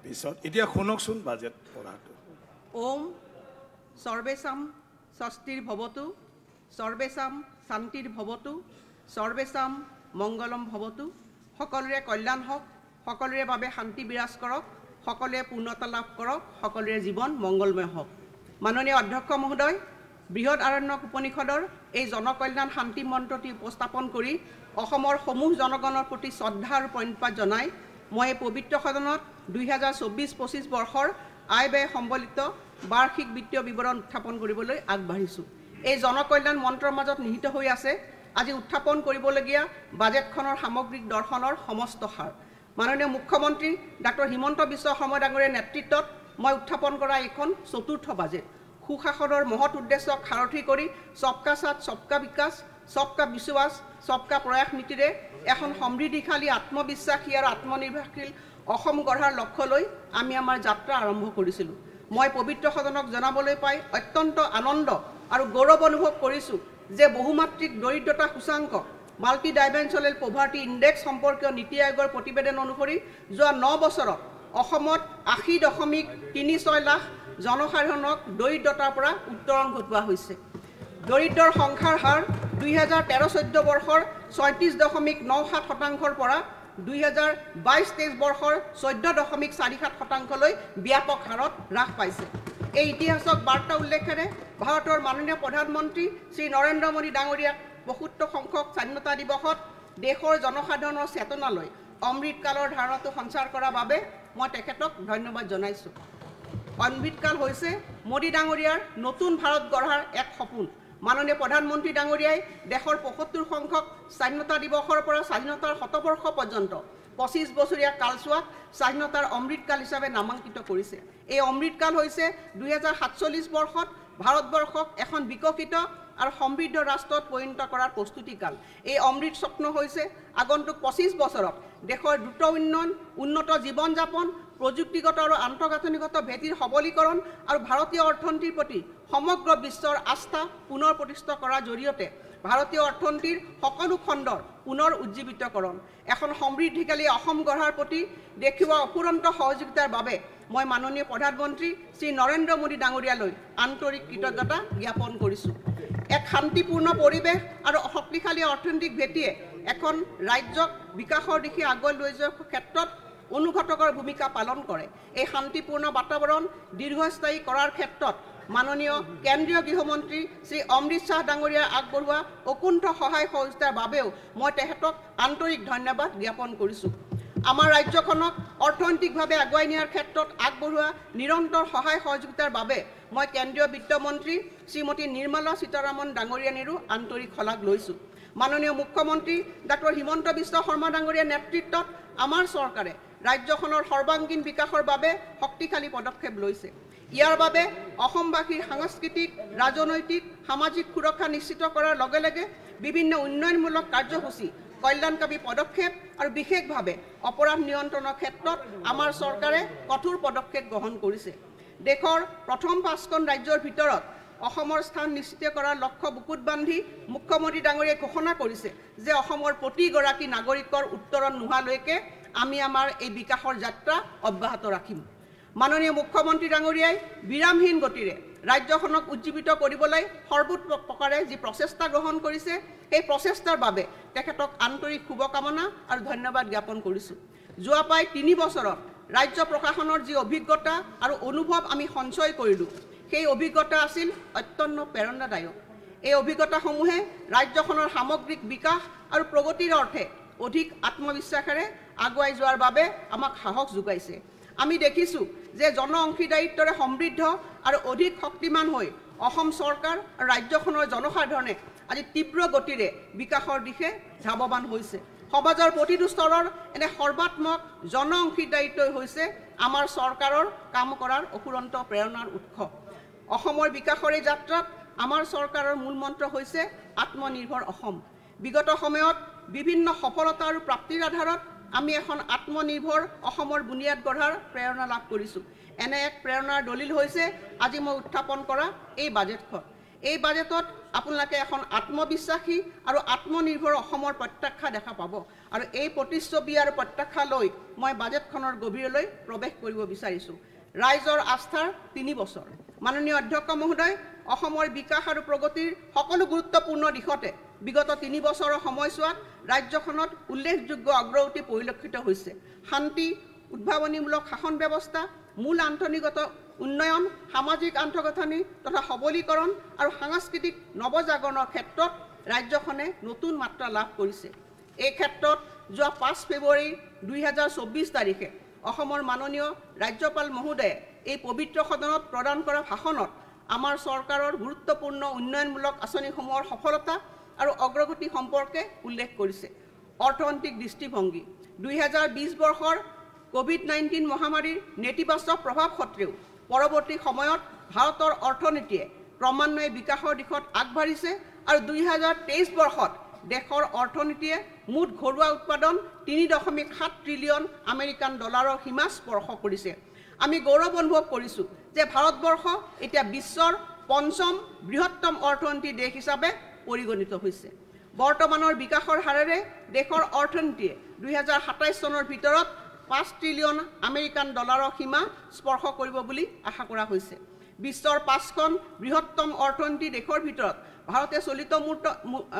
পিছত এতিয়া শুনকচোন বাজেট পঢ়াটো। ওম সৰ্বেশাম স্বস্তিৰ ভৱতু সৰ্বেশাম শান্তিৰ ভৱতু সৰ্বেশাম মংগলম ভৱতু। সকলোৰে কল্যাণ হওক, সকলোৰে বাবে শান্তি বিৰাজ কৰক, সকলোৱে পূৰ্ণতা লাভ কৰক, সকলোৰে জীৱন মংগলময় হওক। মাননীয় অধ্যক্ষ মহোদয়, বৃহৎ আৰণ্যক উপনিষদৰ এই জনকল্যাণ শান্তি মন্ত্ৰটি উপস্থাপন কৰি অসমৰ সমূহ জনগণৰ প্ৰতি শ্ৰদ্ধা আৰু প্ৰণিপাত জনাই মই এই পবিত্ৰ সদনত 2024-25 বৰ্ষৰ আয় ব্যয় সম্বলিত বাৰ্ষিক বিত্তীয় বিৱৰণ উত্থাপন কৰিবলৈ আগবাঢ়িছোঁ। এই জনকল্যাণ মন্ত্ৰৰ মাজত নিহিত হৈ আছে আজি উত্থাপন কৰিবলগীয়া বাজেটখনৰ সামগ্ৰিক দৰ্শনৰ সমস্ত সাৰ। মাননীয় মুখ্যমন্ত্ৰী ডাক্তৰ হিমন্ত বিশ্ব শৰ্মা ডাঙৰীয়াৰ নেতৃত্বত মই উত্থাপন কৰা এইখন চতুৰ্থ বাজেট। সুশাসনৰ মহৎ উদ্দেশ্যক সাৰথি কৰি সবকা সাথ সবকা বিকাশ, সবকা বিশ্বাস, সবকা প্ৰয়াস নীতিৰে এখন সমৃদ্ধিশালী, আত্মবিশ্বাসী আৰু আত্মনিৰ্ভৰশীল অসম গঢ়াৰ লক্ষ্য লৈ আমি আমাৰ যাত্ৰা আৰম্ভ কৰিছিলোঁ। মই পবিত্ৰ সদনক জনাবলৈ পাই অত্যন্ত আনন্দ আৰু গৌৰৱ অনুভৱ কৰিছোঁ যে বহুমাত্ৰিক দৰিদ্ৰতা সূচাংক মাল্টি ডাইমেনশ্যনেল পভাৰ্টি ইণ্ডেক্স সম্পৰ্কীয় নীতি আয়োগৰ প্ৰতিবেদন অনুসৰি যোৱা 9 বছৰত অসমত 80.36 লাখ জনসাধাৰণক দৰিদ্ৰতাৰ পৰা উত্তৰণ ঘটোৱা হৈছে। দৰিদ্ৰৰ সংখ্যাৰ হাৰ 2013-14 বৰ্ষৰ 36.97% পৰা 2022-23 বৰ্ষৰ 14.47%লৈ ব্যাপক হাৰত হ্ৰাস পাইছে। এই ইতিহাসক বাৰ্তা উল্লেখেৰে ভাৰতৰ মাননীয় প্ৰধানমন্ত্ৰী শ্ৰী নৰেন্দ্ৰ মোদী ডাঙৰীয়াক 75 সংখ্যক স্বাধীনতা দিৱসত দেশৰ জনসাধাৰণৰ চেতনালৈ অমৃতকালৰ ধাৰণাটো সঞ্চাৰ কৰাৰ বাবে মই তেখেতক ধন্যবাদ জনাইছোঁ। অমৃতকাল হৈছে মোদী ডাঙৰীয়াৰ নতুন ভাৰত গঢ়াৰ এক সপোন। মাননীয় প্ৰধানমন্ত্ৰী ডাঙৰীয়াই দেশৰ 75 সংখ্যক স্বাধীনতা দিৱসৰ পৰা স্বাধীনতাৰ শতবৰ্ষ পৰ্যন্ত 25 বছৰীয়া কালছোৱাক স্বাধীনতাৰ অমৃতকাল হিচাপে নামাঙ্কিত কৰিছে। এই অমৃতকাল হৈছে 2047 বৰ্ষত ভাৰতবৰ্ষক এখন বিকশিত আৰু সমৃদ্ধ ৰাষ্ট্ৰত পৰিণত কৰাৰ প্ৰস্তুতিকাল। এই অমৃত স্বপ্ন হৈছে আগন্তুক 25 বছৰত দেশৰ দ্ৰুত উন্নয়ন, উন্নত জীৱন যাপন, প্ৰযুক্তিগত আৰু আন্তঃগাঁথনিগত ভেটিৰ সবলীকৰণ আৰু ভাৰতীয় অৰ্থনীতিৰ প্ৰতি সমগ্ৰ বিশ্বৰ আস্থা পুনৰ প্ৰতিষ্ঠা কৰাৰ জৰিয়তে ভাৰতীয় অৰ্থনীতিৰ সকলো খণ্ডৰ পুনৰ উজ্জীৱিতকৰণ। এখন সমৃদ্ধিশালী অসম গঢ়াৰ প্ৰতি দেখুওৱা অফুৰন্ত সহযোগিতাৰ বাবে মই মাননীয় প্ৰধানমন্ত্ৰী শ্ৰী নৰেন্দ্ৰ মোদী ডাঙৰীয়ালৈ আন্তৰিক কৃতজ্ঞতা জ্ঞাপন কৰিছোঁ। এক শান্তিপূৰ্ণ পৰিৱেশ আৰু শক্তিশালী অৰ্থনৈতিক ভেটিয়ে এখন ৰাজ্যক বিকাশৰ দিশে আগুৱাই লৈ যোৱাৰ ক্ষেত্ৰত অনুঘটকৰ ভূমিকা পালন কৰে। এই শান্তিপূৰ্ণ বাতাবৰণ দীৰ্ঘস্থায়ী কৰাৰ ক্ষেত্ৰত মাননীয় কেন্দ্ৰীয় গৃহমন্ত্ৰী শ্ৰী অমৃত শ্বাহ ডাঙৰীয়াৰ আগবঢ়োৱা অকুণ্ঠ সহায় সহযোগিতাৰ বাবেও মই তেখেতক আন্তৰিক ধন্যবাদ জ্ঞাপন কৰিছোঁ। আমাৰ ৰাজ্যখনক অৰ্থনৈতিকভাৱে আগুৱাই নিয়াৰ ক্ষেত্ৰত আগবঢ়োৱা নিৰন্তৰ সহায় সহযোগিতাৰ বাবে মই কেন্দ্ৰীয় বিত্তমন্ত্ৰী শ্ৰীমতী নিৰ্মলা সীতাৰামন ডাঙৰীয়ানীৰো আন্তৰিক শলাগ লৈছোঁ। মাননীয় মুখ্যমন্ত্ৰী ডাক্তৰ হিমন্ত বিশ্ব শৰ্মা ডাঙৰীয়াৰ নেতৃত্বত আমাৰ চৰকাৰে ৰাজ্যখনৰ সৰ্বাংগীন বিকাশৰ বাবে শক্তিশালী পদক্ষেপ লৈছে। ইয়াৰ বাবে অসমবাসীৰ সাংস্কৃতিক, ৰাজনৈতিক, সামাজিক সুৰক্ষা নিশ্চিত কৰাৰ লগে লগে বিভিন্ন উন্নয়নমূলক কাৰ্যসূচী, কল্যাণকামী পদক্ষেপ আৰু বিশেষভাৱে অপৰাধ নিয়ন্ত্ৰণৰ ক্ষেত্ৰত আমাৰ চৰকাৰে কঠোৰ পদক্ষেপ গ্ৰহণ কৰিছে। দেশৰ প্ৰথম 5খন ৰাজ্যৰ ভিতৰত অসমৰ স্থান নিশ্চিত কৰাৰ লক্ষ্য বুকুত বান্ধি মুখ্যমন্ত্ৰী ডাঙৰীয়াই ঘোষণা কৰিছে যে অসমৰ প্ৰতিগৰাকী নাগৰিকৰ উত্তৰণ নোহোৱালৈকে আমি আমাৰ এই বিকাশৰ যাত্ৰা অব্যাহত ৰাখিম। মাননীয় মুখ্যমন্ত্ৰী ডাঙৰীয়াই বিৰামহীন গতিৰে ৰাজ্যখনক উজ্জীৱিত কৰিবলৈ সৰ্বোৎপ্ৰকাৰে যি প্ৰচেষ্টা গ্ৰহণ কৰিছে, সেই প্ৰচেষ্টাৰ বাবে তেখেতক আন্তৰিক শুভকামনা আৰু ধন্যবাদ জ্ঞাপন কৰিছোঁ। যোৱা প্ৰায় 3 বছৰত ৰাজ্য প্ৰশাসনৰ যি অভিজ্ঞতা আৰু অনুভৱ আমি সঞ্চয় কৰিলোঁ, সেই অভিজ্ঞতা আছিল অত্যন্ত প্ৰেৰণাদায়ক। এই অভিজ্ঞতাসমূহে ৰাজ্যখনৰ সামগ্ৰিক বিকাশ আৰু প্ৰগতিৰ অৰ্থে অধিক আত্মবিশ্বাসেৰে আগুৱাই যোৱাৰ বাবে আমাক সাহস যোগাইছে। আমি দেখিছোঁ যে জন অংশীদাৰিত্বৰে সমৃদ্ধ আৰু অধিক শক্তিমান হৈ অসম চৰকাৰ আৰু ৰাজ্যখনৰ জনসাধাৰণে আজি তীব্ৰ গতিৰে বিকাশৰ দিশে ধাৱমান হৈছে। সমাজৰ প্ৰতিটো স্তৰৰ এনে সৰ্বাত্মক জন অংশীদাৰিত্বই হৈছে আমাৰ চৰকাৰৰ কাম কৰাৰ অফুৰন্ত প্ৰেৰণাৰ উৎস। অসমৰ বিকাশৰ এই যাত্ৰাত আমাৰ চৰকাৰৰ মূল মন্ত্ৰ হৈছে আত্মনিৰ্ভৰ অসম। বিগত সময়ত বিভিন্ন সফলতা আৰু প্ৰাপ্তিৰ আধাৰত আমি এখন আত্মনিৰ্ভৰ অসমৰ বুনিয়াদ গঢ়াৰ প্ৰেৰণা লাভ কৰিছোঁ। এনে এক প্ৰেৰণাৰ দলিল হৈছে আজি মই উত্থাপন কৰা এই বাজেটখন। এই বাজেটত আপোনালোকে এখন আত্মবিশ্বাসী আৰু আত্মনিৰ্ভৰ অসমৰ প্ৰত্যাখ্যা দেখা পাব আৰু এই প্ৰতিচ্ছবি আৰু প্ৰত্যাখ্যা লৈ মই বাজেটখনৰ গভীৰলৈ প্ৰৱেশ কৰিব বিচাৰিছোঁ ৰাইজৰ আস্থাৰ 3 বছৰ মাননীয় অধ্যক্ষ মহোদয় অসমৰ বিকাশ আৰু প্ৰগতিৰ সকলো গুৰুত্বপূৰ্ণ দিশতে বিগত 3 বছৰৰ সময়ছোৱাত ৰাজ্যখনত উল্লেখযোগ্য অগ্ৰগতি পৰিলক্ষিত হৈছে শান্তি উদ্ভাৱনীমূলক শাসন ব্যৱস্থা মূল আন্তঃনিগত উন্নয়ন সামাজিক আন্তঃগাঁথনি তথা সবলীকৰণ আৰু সাংস্কৃতিক নৱজাগৰণৰ ক্ষেত্ৰত ৰাজ্যখনে নতুন মাত্ৰা লাভ কৰিছে এই ক্ষেত্ৰত যোৱা 5 ফেব্ৰুৱাৰী 2024 তাৰিখে অসমৰ মাননীয় ৰাজ্যপাল মহোদয়ে এই পবিত্ৰ সদনত প্ৰদান কৰা ভাষণত আমাৰ চৰকাৰৰ গুৰুত্বপূৰ্ণ উন্নয়নমূলক আঁচনিসমূহৰ সফলতা আৰু অগ্ৰগতি সম্পৰ্কে উল্লেখ কৰিছে অৰ্থনৈতিক দৃষ্টিভংগী 2020 বৰ্ষৰ কোভিড-19 মহামাৰীৰ নেতিবাচক প্ৰভাৱ সত্ত্বেও পৰৱৰ্তী সময়ত ভাৰতৰ অৰ্থনীতিয়ে ক্ৰমান্বয়ে বিকাশৰ দিশত আগবাঢ়িছে আৰু 2023 বৰ্ষত দেশৰ অৰ্থনীতিয়ে মুঠ ঘৰুৱা উৎপাদন 3.7 ট্ৰিলিয়ন আমেৰিকান ডলাৰৰ সীমা স্পৰ্শ কৰিছে আমি গৌৰৱ অনুভৱ কৰিছোঁ যে ভাৰতবৰ্ষ এতিয়া বিশ্বৰ 5ম বৃহত্তম অৰ্থনীতি দেশ হিচাপে পৰিগণিত হৈছে বৰ্তমানৰ বিকাশৰ হাৰেৰে দেশৰ অৰ্থনীতিয়ে 2027 চনৰ ভিতৰত 5 ট্ৰিলিয়ন আমেৰিকান ডলাৰৰ সীমা স্পৰ্শ কৰিব বুলি আশা কৰা হৈছে বিশ্বৰ 5খন বৃহত্তম অৰ্থনীতি দেশৰ ভিতৰত ভাৰতে চলিত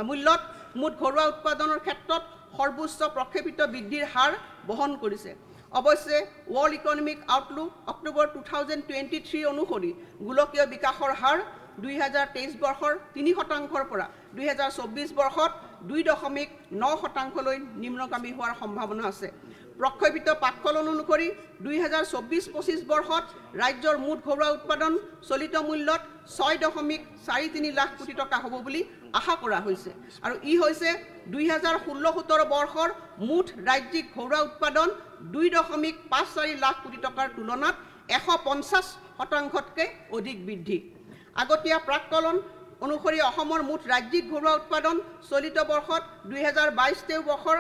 মূল্যত মুঠ ঘৰুৱা উৎপাদনৰ ক্ষেত্ৰত সৰ্বোচ্চ প্ৰক্ষেপিত বৃদ্ধিৰ হাৰ বহন কৰিছে অৱশ্যে ৱৰ্ল্ড ইকনমিক আউটলুক অক্টোবৰ 2023 অনুসৰি গোলকীয় বিকাশৰ হাৰ 2023 বৰ্ষৰ 3% পৰা 2024 বৰ্ষত 2.9%লৈ নিম্নগামী হোৱাৰ সম্ভাৱনা আছে প্ৰক্ষেপিত পাককলন অনুসৰি 2024-25 বৰ্ষত ৰাজ্যৰ মুঠ ঘৰুৱা উৎপাদন চলিত মূল্যত 6.43 লাখ কোটি টকা হ'ব বুলি আশা কৰা হৈছে আৰু ই হৈছে 2016-17 বৰ্ষৰ মুঠ ৰাজ্যিক ঘৰুৱা উৎপাদন 2.54 লাখ কোটি টকাৰ তুলনাত 150%তকৈ অধিক বৃদ্ধি আগতীয়া প্ৰাককলন অনুসৰি অসমৰ মুঠ ৰাজ্যিক ঘৰুৱা উৎপাদন চলিত বৰ্ষত 2022 বৰ্ষৰ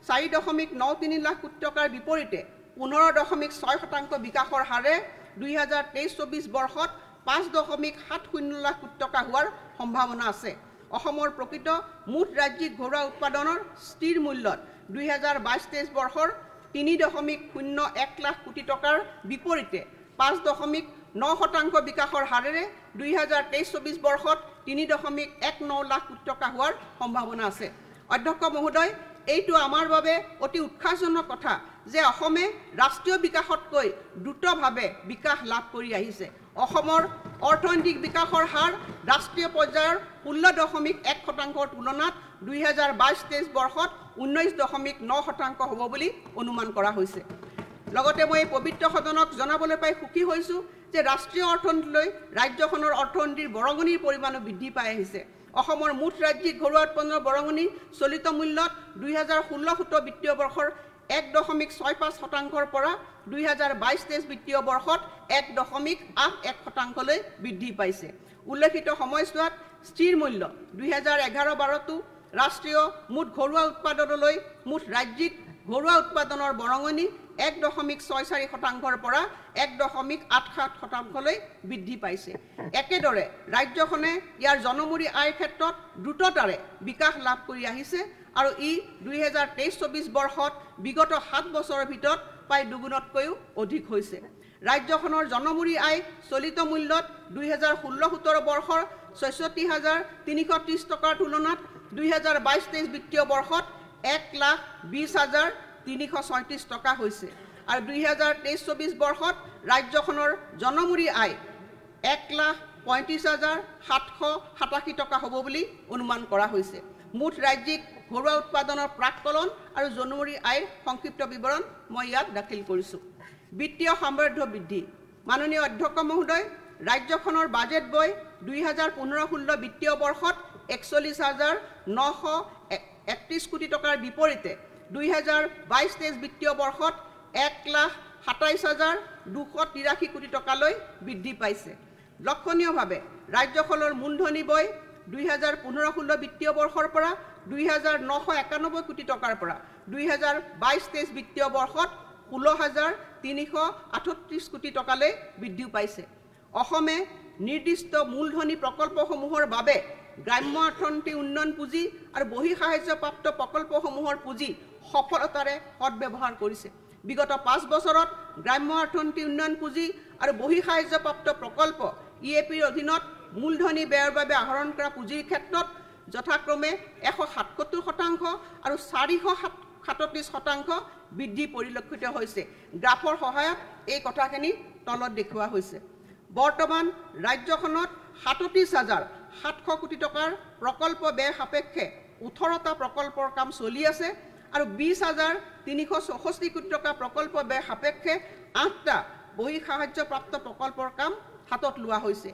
4.93 লাখ কোটি টকাৰ বিপৰীতে 15.6% বিকাশৰ হাৰে 2023-24 বৰ্ষত 5.70 লাখ কোটি টকা হোৱাৰ সম্ভাৱনা আছে অসমৰ প্ৰকৃত মুঠ ৰাজ্যিক ঘৰুৱা উৎপাদনৰ স্থিৰ মূল্যত 2022-23 বৰ্ষৰ 3.01 লাখ কোটি টকাৰ বিপৰীতে 5.9% বিকাশৰ হাৰেৰে 2023-24 বৰ্ষত 3.19 লাখ কোটি টকা হোৱাৰ সম্ভাৱনা আছে অধ্যক্ষ মহোদয় এইটো আমাৰ বাবে অতি উৎসাহজনক কথা যে অসমে ৰাষ্ট্ৰীয় বিকাশতকৈ দ্ৰুতভাৱে বিকাশ লাভ কৰি আহিছে অসমৰ অৰ্থনৈতিক বিকাশৰ হাৰ ৰাষ্ট্ৰীয় পৰ্যায়ৰ 16.1%ৰ তুলনাত 2022-23 বৰ্ষত 19.9% হ'ব বুলি অনুমান কৰা হৈছে লগতে মই এই পবিত্ৰ সদনক জনাবলৈ পাই সুখী হৈছোঁ যে ৰাষ্ট্ৰীয় অৰ্থনীতিলৈ ৰাজ্যখনৰ অৰ্থনীতিৰ বৰঙণিৰ পৰিমাণো বৃদ্ধি পাই আহিছে অসমৰ মুঠ ৰাজ্যিক ঘৰুৱা উৎপাদনৰ বৰঙণি চলিত মূল্যত 2016-17 বিত্তীয় বৰ্ষৰ 1.65%ৰ পৰা 2022-23 বিত্তীয় বৰ্ষত 1.81%লৈ বৃদ্ধি পাইছে উল্লেখিত সময়ছোৱাত স্থিৰ মূল্য 2011-12 ৰাষ্ট্ৰীয় মুঠ ঘৰুৱা উৎপাদনলৈ মুঠ ৰাজ্যিক ঘৰুৱা উৎপাদনৰ বৰঙণি 1.64%ৰ পৰা 1.87%লৈ বৃদ্ধি পাইছে একেদৰে ৰাজ্যখনে ইয়াৰ জনমূৰি আয়ৰ ক্ষেত্ৰত দ্ৰুততাৰে বিকাশ লাভ কৰি আহিছে আৰু ই 2023-24 বৰ্ষত বিগত 7 বছৰৰ ভিতৰত প্ৰায় দুগুণতকৈও অধিক হৈছে ৰাজ্যখনৰ জনমূৰি আয় চলিত মূল্যত 2016-17 বৰ্ষৰ 66,330 টকাৰ তুলনাত 2022-23 বিত্তীয় বৰ্ষত 1,20,336 টকা হৈছে আৰু 2023-24 বৰ্ষত ৰাজ্যখনৰ জনমূৰি আয় 1,35,787 টকা হ'ব বুলি অনুমান কৰা হৈছে মুঠ ৰাজ্যিক ঘৰুৱা উৎপাদনৰ প্ৰাককলন আৰু জনমূৰি আয়ৰ সংক্ষিপ্ত বিৱৰণ মই ইয়াত দাখিল কৰিছোঁ বিত্তীয় সামৰ্থ্য বৃদ্ধি মাননীয় অধ্যক্ষ মহোদয় ৰাজ্যখনৰ বাজেট বয় 2015-16 বিত্তীয় বৰ্ষত 41,931 কোটি টকাৰ বিপৰীতে 2022-23 বিত্তীয় বৰ্ষত 1,27,283 কোটি টকালৈ বৃদ্ধি পাইছে লক্ষণীয়ভাৱে ৰাজ্যখনৰ মূলধনী বয় 2015-16 বিত্তীয় বৰ্ষৰ পৰা 2,991 কোটি টকাৰ পৰা 2022-23 বিত্তীয় বৰ্ষত 16,338 কোটি টকালৈ বৃদ্ধি পাইছে অসমে নিৰ্দিষ্ট মূলধনী প্ৰকল্পসমূহৰ বাবে গ্ৰাম্য অৰ্থনীতি উন্নয়ন পুঁজি আৰু বহি সাহায্যপ্ৰাপ্ত প্ৰকল্পসমূহৰ পুঁজি সফলতাৰে সদব্যৱহাৰ কৰিছে। বিগত 5 বছৰত গ্ৰাম্য অৰ্থনীতি উন্নয়ন পুঁজি আৰু বহি সাহায্যপ্ৰাপ্ত প্ৰকল্প EAPৰ অধীনত মূলধনী ব্যয়ৰ বাবে আহৰণ কৰা পুঁজিৰ ক্ষেত্ৰত যথাক্ৰমে 177% আৰু 437% বৃদ্ধি পৰিলক্ষিত হৈছে। গ্ৰাফৰ সহায়ত এই কথাখিনি তলত দেখুওৱা হৈছে। বৰ্তমান ৰাজ্যখনত 37,700 কোটি টকাৰ প্ৰকল্প ব্যয় সাপেক্ষে 18টা প্ৰকল্পৰ কাম চলি আছে আৰু 20,364 কোটি টকা প্ৰকল্প ব্যয় সাপেক্ষে 8টা বহি সাহায্যপ্ৰাপ্ত প্ৰকল্পৰ কাম হাতত লোৱা হৈছে।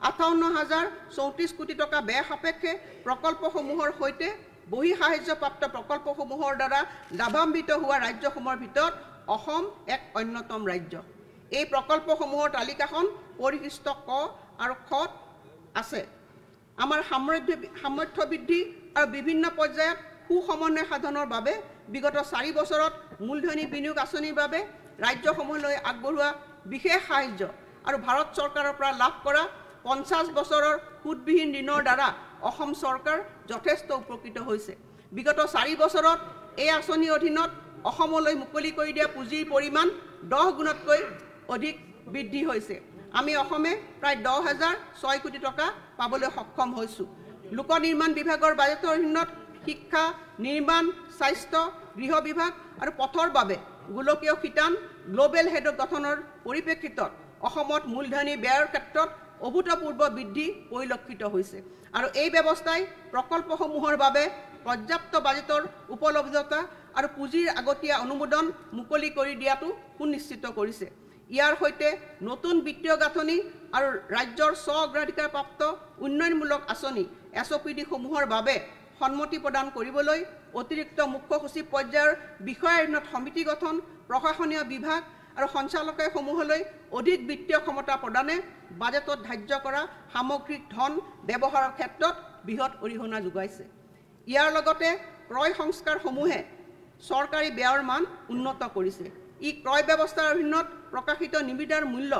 58,034 কোটি টকা ব্যয় সাপেক্ষে প্ৰকল্পসমূহৰ সৈতে বহি সাহায্যপ্ৰাপ্ত প্ৰকল্পসমূহৰ দ্বাৰা লাভান্বিত হোৱা ৰাজ্যসমূহৰ ভিতৰত অসম এক অন্যতম ৰাজ্য। এই প্ৰকল্পসমূহৰ তালিকাখন পৰিশিষ্ট ক আৰু খত আছে। আমাৰ সামৰ্থ্য বৃদ্ধি আৰু বিভিন্ন পৰ্যায়ত সুসমন্বয় সাধনৰ বাবে বিগত 4 বছৰত মূলধনী বিনিয়োগ আঁচনিৰ বাবে ৰাজ্যসমূহলৈ আগবঢ়োৱা বিশেষ সাহায্য আৰু ভাৰত চৰকাৰৰ পৰা লাভ কৰা 50 বছৰৰ সুদবিহীন ঋণৰ দ্বাৰা অসম চৰকাৰ যথেষ্ট উপকৃত হৈছে। বিগত 4 বছৰত এই আঁচনিৰ অধীনত অসমলৈ মুকলি কৰি দিয়া পুঁজিৰ পৰিমাণ 10 গুণতকৈ অধিক বৃদ্ধি হৈছে। আমি অসমে প্ৰায় 10,006 কোটি টকা পাবলৈ সক্ষম হৈছোঁ। লোক নিৰ্মাণ বিভাগৰ বাজেটৰ অধীনত শিক্ষা, নিৰ্মাণ, স্বাস্থ্য, গৃহ বিভাগ আৰু পথৰ বাবে গোলকীয় শিতান গ্লোবেল হেড গঠনৰ পৰিপ্ৰেক্ষিতত অসমত মূলধনী ব্যয়ৰ ক্ষেত্ৰত অভূতপূৰ্ব বৃদ্ধি পৰিলক্ষিত হৈছে আৰু এই ব্যৱস্থাই প্ৰকল্পসমূহৰ বাবে পৰ্যাপ্ত বাজেটৰ উপলব্ধতা আৰু পুঁজিৰ আগতীয়া অনুমোদন মুকলি কৰি দিয়াটো সুনিশ্চিত কৰিছে। ইয়াৰ সৈতে নতুন বিত্তীয় গাঁথনি আৰু ৰাজ্যৰ স্ব-অগ্ৰাধিকাৰপ্ৰাপ্ত উন্নয়নমূলক আঁচনি SOPD সমূহৰ বাবে সন্মতি প্ৰদান কৰিবলৈ অতিৰিক্ত মুখ্য সচিব পৰ্যায়ৰ বিষয়াৰ অধীনত সমিতি গঠন, প্ৰশাসনীয় বিভাগ আৰু সঞ্চালকালয়সমূহলৈ অধিক বিত্তীয় ক্ষমতা প্ৰদানে বাজেটত ধাৰ্য কৰা সামগ্ৰিক ধন ব্যৱহাৰৰ ক্ষেত্ৰত বৃহৎ অৰিহণা যোগাইছে। ইয়াৰ লগতে ক্ৰয় সংস্কাৰসমূহে চৰকাৰী ব্যয়ৰ মান উন্নত কৰিছে। ই ক্ৰয় ব্যৱস্থাৰ অধীনত প্ৰকাশিত নিবিদাৰ মূল্য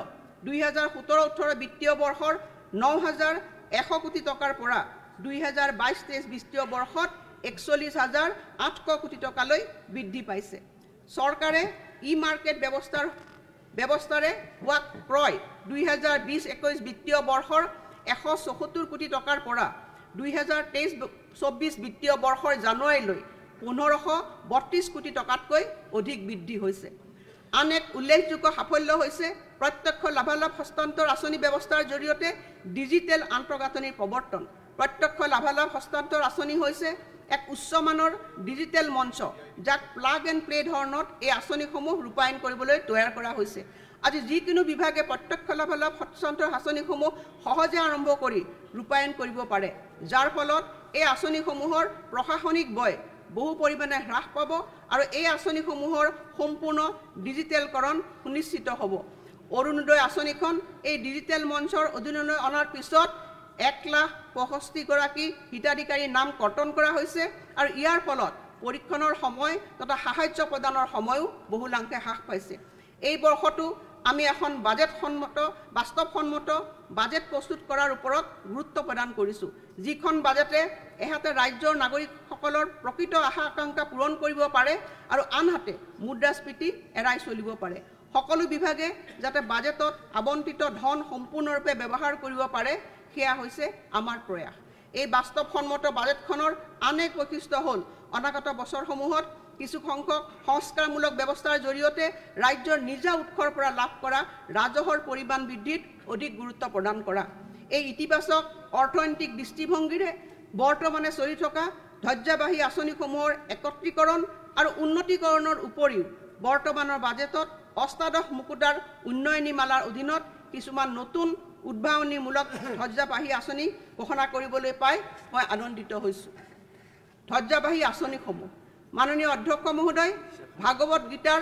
2017-18 বিত্তীয় বৰ্ষৰ 9,100 কোটি টকাৰ পৰা 2022-23 বিত্তীয় বৰ্ষত 41,800 কোটি টকালৈ বৃদ্ধি পাইছে। চৰকাৰে ই-মাৰ্কেট ব্যৱস্থাৰে হোৱা ক্ৰয় 2020-21 বিত্তীয় বৰ্ষৰ 174 কোটি টকাৰ পৰা 2023-24 বিত্তীয় বৰ্ষৰ জানুৱাৰীলৈ 1,532 কোটি টকাতকৈ অধিক বৃদ্ধি হৈছে। আন এক উল্লেখযোগ্য সাফল্য হৈছে প্ৰত্যক্ষ লাভালাভ হস্তান্তৰ আঁচনি ব্যৱস্থাৰ জৰিয়তে ডিজিটেল আন্তঃগাঁথনিৰ প্ৰৱৰ্তন। প্ৰত্যক্ষ লাভালাভ হস্তান্তৰ আঁচনি হৈছে এক উচ্চমানৰ ডিজিটেল মঞ্চ যাক প্লাগ এণ্ড প্লে ধৰণত এই আঁচনিসমূহ ৰূপায়ণ কৰিবলৈ তৈয়াৰ কৰা হৈছে। আজি যিকোনো বিভাগে প্ৰত্যক্ষ লাভালাভ হস্তান্তৰ আঁচনিসমূহ সহজে আৰম্ভ কৰি ৰূপায়ণ কৰিব পাৰে, যাৰ ফলত এই আঁচনিসমূহৰ প্ৰশাসনিক ব্যয় বহু পৰিমাণে হ্ৰাস পাব আৰু এই আঁচনিসমূহৰ সম্পূৰ্ণ ডিজিটেলকৰণ সুনিশ্চিত হ'ব। অৰুণোদয় আঁচনিখন এই ডিজিটেল মঞ্চৰ অধীনলৈ অনাৰ পিছত 1,65,000 হিতাধিকাৰীৰ নাম কৰ্তন কৰা হৈছে আৰু ইয়াৰ ফলত পৰীক্ষণৰ সময় তথা সাহায্য প্ৰদানৰ সময়ো বহুলাংশে হ্ৰাস পাইছে। এই বৰ্ষটো আমি এখন বাস্তৱসন্মত বাজেট প্ৰস্তুত কৰাৰ ওপৰত গুৰুত্ব প্ৰদান কৰিছোঁ, যিখন বাজেটে এহাতে ৰাজ্যৰ নাগৰিকসকলৰ প্ৰকৃত আশা আকাংক্ষা পূৰণ কৰিব পাৰে আৰু আনহাতে মুদ্ৰাস্ফীতি এৰাই চলিব পাৰে। সকলো বিভাগে যাতে বাজেটত আবণ্টিত ধন সম্পূৰ্ণৰূপে ব্যৱহাৰ কৰিব পাৰে, সেয়া হৈছে আমাৰ প্ৰয়াস। এই বাস্তৱসন্মত বাজেটখনৰ আন এক বৈশিষ্ট্য হ'ল অনাগত বছৰসমূহত কিছু সংখ্যক সংস্কাৰমূলক ব্যৱস্থাৰ জৰিয়তে ৰাজ্যৰ নিজা উৎসৰ পৰা লাভ কৰা ৰাজহৰ পৰিমাণ বৃদ্ধিত অধিক গুৰুত্ব প্ৰদান কৰা। এই ইতিবাচক অৰ্থনৈতিক দৃষ্টিভংগীৰে বৰ্তমানে চলি থকা ধৈৰ্যবাহী আঁচনিসমূহৰ একত্ৰীকৰণ আৰু উন্নতীকৰণৰ উপৰিও বৰ্তমানৰ বাজেটত অষ্টাদশ মুকুতাৰ উন্নয়নী মালাৰ অধীনত কিছুমান নতুন উদ্ভাৱনীমূলক ধৈৰ্যবাহী আঁচনি ঘোষণা কৰিবলৈ পাই মই আনন্দিত হৈছোঁ। ধৈৰ্যবাহী আঁচনিসমূহ মাননীয় অধ্যক্ষ মহোদয় ভাগৱত গীতাৰ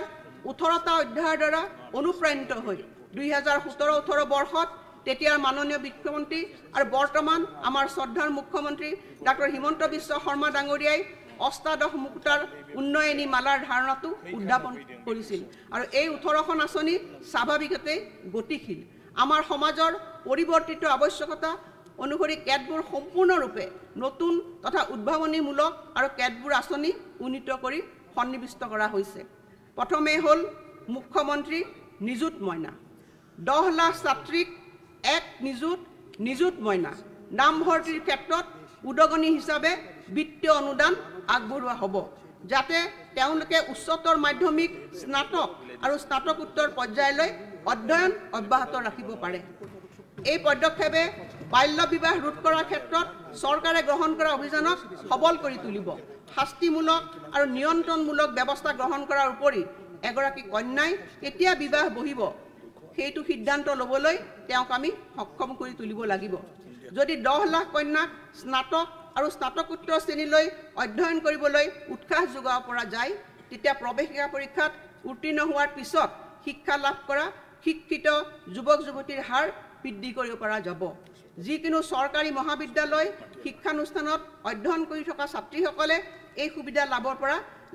18টা অধ্যায়ৰ দ্বাৰা অনুপ্ৰাণিত হৈ 2017-18 বৰ্ষত তেতিয়াৰ মাননীয় বিত্তমন্ত্ৰী আৰু বৰ্তমান আমাৰ শ্ৰদ্ধাৰ মুখ্যমন্ত্ৰী ডক্টৰ হিমন্ত বিশ্ব শৰ্মা ডাঙৰীয়াই অষ্টাদশ মুকুতাৰ উন্নয়নী মালাৰ ধাৰণাটো উদ্যাপন কৰিছিল আৰু এই 18খন আঁচনি স্বাভাৱিকতে গতিশীল। আমাৰ সমাজৰ পৰিৱৰ্তিত আৱশ্যকতা অনুসৰি কেতবোৰ সম্পূৰ্ণৰূপে নতুন তথা উদ্ভাৱনীমূলক আৰু কেতবোৰ আঁচনি উন্নীত কৰি সন্নিৱিষ্ট কৰা হৈছে। প্ৰথমে হ'ল মুখ্যমন্ত্ৰী নিযুত মইনা, 10 লাখ ছাত্ৰীক এক নিযুত মইনা, নামভৰ্তিৰ ক্ষেত্ৰত উদগনি হিচাপে বিত্তীয় অনুদান আগবঢ়োৱা হ'ব, যাতে তেওঁলোকে উচ্চতৰ মাধ্যমিক, স্নাতক আৰু স্নাতকোত্তৰ পৰ্যায়লৈ অধ্যয়ন অব্যাহত ৰাখিব পাৰে। এই পদক্ষেপে বাল্য বিবাহ ৰোধ কৰাৰ ক্ষেত্ৰত চৰকাৰে গ্ৰহণ কৰা অভিযানক সবল কৰি তুলিব। শাস্তিমূলক আৰু নিয়ন্ত্ৰণমূলক ব্যৱস্থা গ্ৰহণ কৰাৰ উপৰি এগৰাকী কন্যাই কেতিয়া বিবাহ বহিব সেইটো সিদ্ধান্ত ল'বলৈ তেওঁক আমি সক্ষম কৰি তুলিব লাগিব। যদি 10 লাখ কন্যাক স্নাতক আৰু স্নাতকোত্তৰ শ্ৰেণীলৈ অধ্যয়ন কৰিবলৈ উৎসাহ যোগাব পৰা যায়, তেতিয়া প্ৰৱেশিকা পৰীক্ষাত উত্তীৰ্ণ হোৱাৰ পিছত শিক্ষা লাভ কৰা শিক্ষিত যুৱক যুৱতীৰ হাৰ বৃদ্ধি কৰিব পৰা যাব। যিকোনো চৰকাৰী মহাবিদ্যালয় শিক্ষানুষ্ঠানত অধ্যয়ন কৰি থকা ছাত্ৰীসকলে এই সুবিধা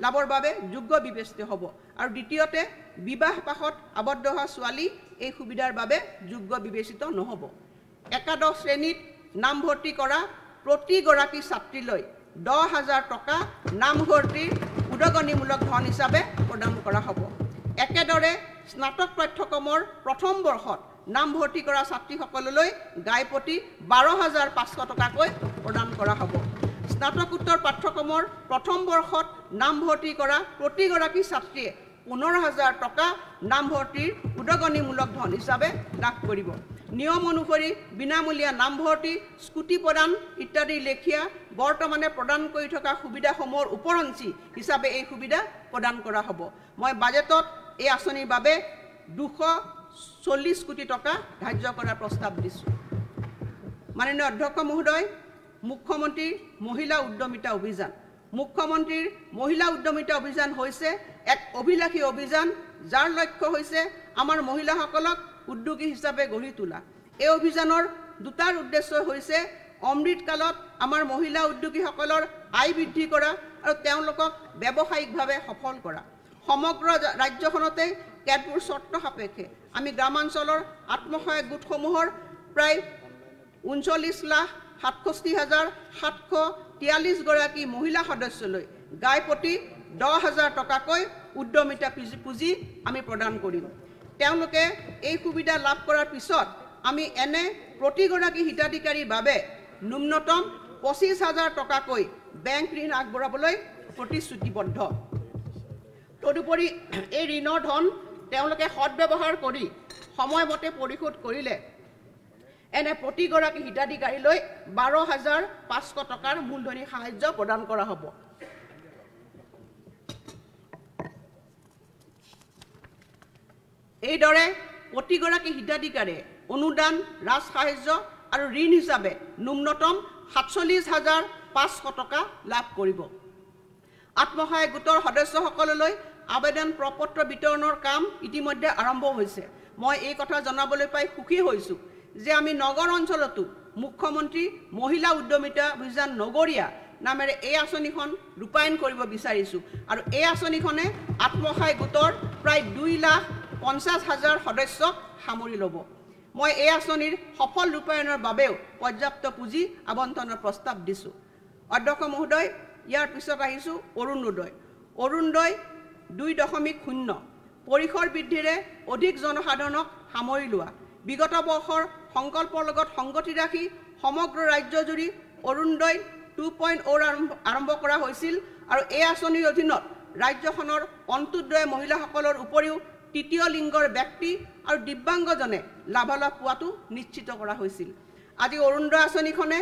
লাভৰ বাবে যোগ্য বিবেচিত হ'ব। আৰু দ্বিতীয়তে বিবাহ পাশত আবদ্ধ হোৱা ছোৱালী এই সুবিধাৰ বাবে যোগ্য বিবেচিত নহ'ব। একাদশ শ্ৰেণীত নামভৰ্তি কৰা প্ৰতিগৰাকী ছাত্ৰীলৈ 10,000 টকা নামভৰ্তিৰ উদগনিমূলক ধন হিচাপে প্ৰদান কৰা হ'ব। একেদৰে স্নাতক পাঠ্যক্ৰমৰ প্ৰথম বৰ্ষত নামভৰ্তি কৰা ছাত্ৰীসকললৈ গাইপতি 12,500 টকাকৈ প্ৰদান কৰা হ'ব। স্নাতকোত্তৰ পাঠ্যক্ৰমৰ প্ৰথম বৰ্ষত নামভৰ্তি কৰা প্ৰতিগৰাকী ছাত্ৰীয়ে 15,000 টকা নামভৰ্তিৰ উদগনিমূলক ধন হিচাপে লাভ কৰিব। নিয়ম অনুসৰি বিনামূলীয়া নামভৰ্তি, স্কুটি প্ৰদান ইত্যাদি লেখীয়া বৰ্তমানে প্ৰদান কৰি থকা সুবিধাসমূহৰ ওপৰঞ্চি হিচাপে এই সুবিধা প্ৰদান কৰা হ'ব। মই বাজেটত এই আঁচনিৰ বাবে 240 কোটি টকা ধাৰ্য কৰাৰ প্ৰস্তাৱ দিছোঁ। মাননীয় অধ্যক্ষ মহোদয়, মুখ্যমন্ত্ৰীৰ মহিলা উদ্যমিতা অভিযান। মুখ্যমন্ত্ৰীৰ মহিলা উদ্যমিতা অভিযান হৈছে এক অভিলাষী অভিযান, যাৰ লক্ষ্য হৈছে আমাৰ মহিলাসকলক উদ্যোগী হিচাপে গঢ়ি তোলা। এই অভিযানৰ দুটাৰ উদ্দেশ্য হৈছে অমৃতকালত আমাৰ মহিলা উদ্যোগীসকলৰ আয় বৃদ্ধি কৰা আৰু তেওঁলোকক ব্যৱসায়িকভাৱে সফল কৰা। সমগ্ৰ ৰাজ্যখনতে কেতবোৰ চৰ্ত সাপেক্ষে আমি গ্ৰামাঞ্চলৰ আত্মসহায়ক গোটসমূহৰ প্ৰায় 39,67,743 গৰাকী মহিলা সদস্যলৈ গাইপতি 10,000 টকাকৈ উদ্যমিতা পুঁজি আমি প্ৰদান কৰিম। তেওঁলোকে এই সুবিধা লাভ কৰাৰ পিছত আমি এনে প্ৰতিগৰাকী হিতাধিকাৰীৰ বাবে ন্যূনতম 25,000 টকাকৈ বেংক ঋণ আগবঢ়াবলৈ প্ৰতিশ্ৰুতিবদ্ধ। তদুপৰি এই ঋণৰ ধন তেওঁলোকে সদব্যৱহাৰ কৰি সময়মতে পৰিশোধ কৰিলে এনে প্ৰতিগৰাকী হিতাধিকাৰীলৈ 12,500 টকাৰ মূলধনী সাহায্য প্ৰদান কৰা হ'ব। এইদৰে প্ৰতিগৰাকী হিতাধিকাৰীয়ে অনুদান, ৰাজ সাহায্য আৰু ঋণ হিচাপে ন্যূনতম 47,500 টকা লাভ কৰিব। আত্মসহায়ক গোটৰ সদস্যসকললৈ আবেদন প্ৰপত্ৰ বিতৰণৰ কাম ইতিমধ্যে আৰম্ভ হৈছে। মই এই কথা জনাবলৈ পাই সুখী হৈছোঁ যে আমি নগৰ অঞ্চলতো মুখ্যমন্ত্ৰী মহিলা উদ্যমিতা অভিযান নগৰীয়া নামেৰে এই আঁচনিখন ৰূপায়ণ কৰিব বিচাৰিছোঁ। আৰু এই আঁচনিখনে আত্মসহায়ক গোটৰ প্ৰায় 2,50,000 সদস্যক সামৰি ল'ব। মই এই আঁচনিৰ সফল ৰূপায়ণৰ বাবেও পৰ্যাপ্ত পুঁজি আবণ্টনৰ প্ৰস্তাৱ দিছোঁ। অধ্যক্ষ মহোদয়, ইয়াৰ পিছত আহিছোঁ অৰুণোদয়। অৰুণোদয় 2.0 পৰিসৰ বৃদ্ধিৰে অধিক জনসাধাৰণক সামৰি লোৱা। বিগত বৰ্ষৰ সংকল্পৰ লগত সংগতি ৰাখি সমগ্ৰ ৰাজ্যজুৰি অৰুণোদয় 2.0 আৰম্ভ কৰা হৈছিল আৰু এই আঁচনিৰ অধীনত ৰাজ্যখনৰ অন্তোদয় মহিলাসকলৰ উপৰিও তৃতীয় লিংগৰ ব্যক্তি আৰু দিব্যাংগজনে লাভালাভ পোৱাটো নিশ্চিত কৰা হৈছিল। আজি অৰুণোদয় আঁচনিখনে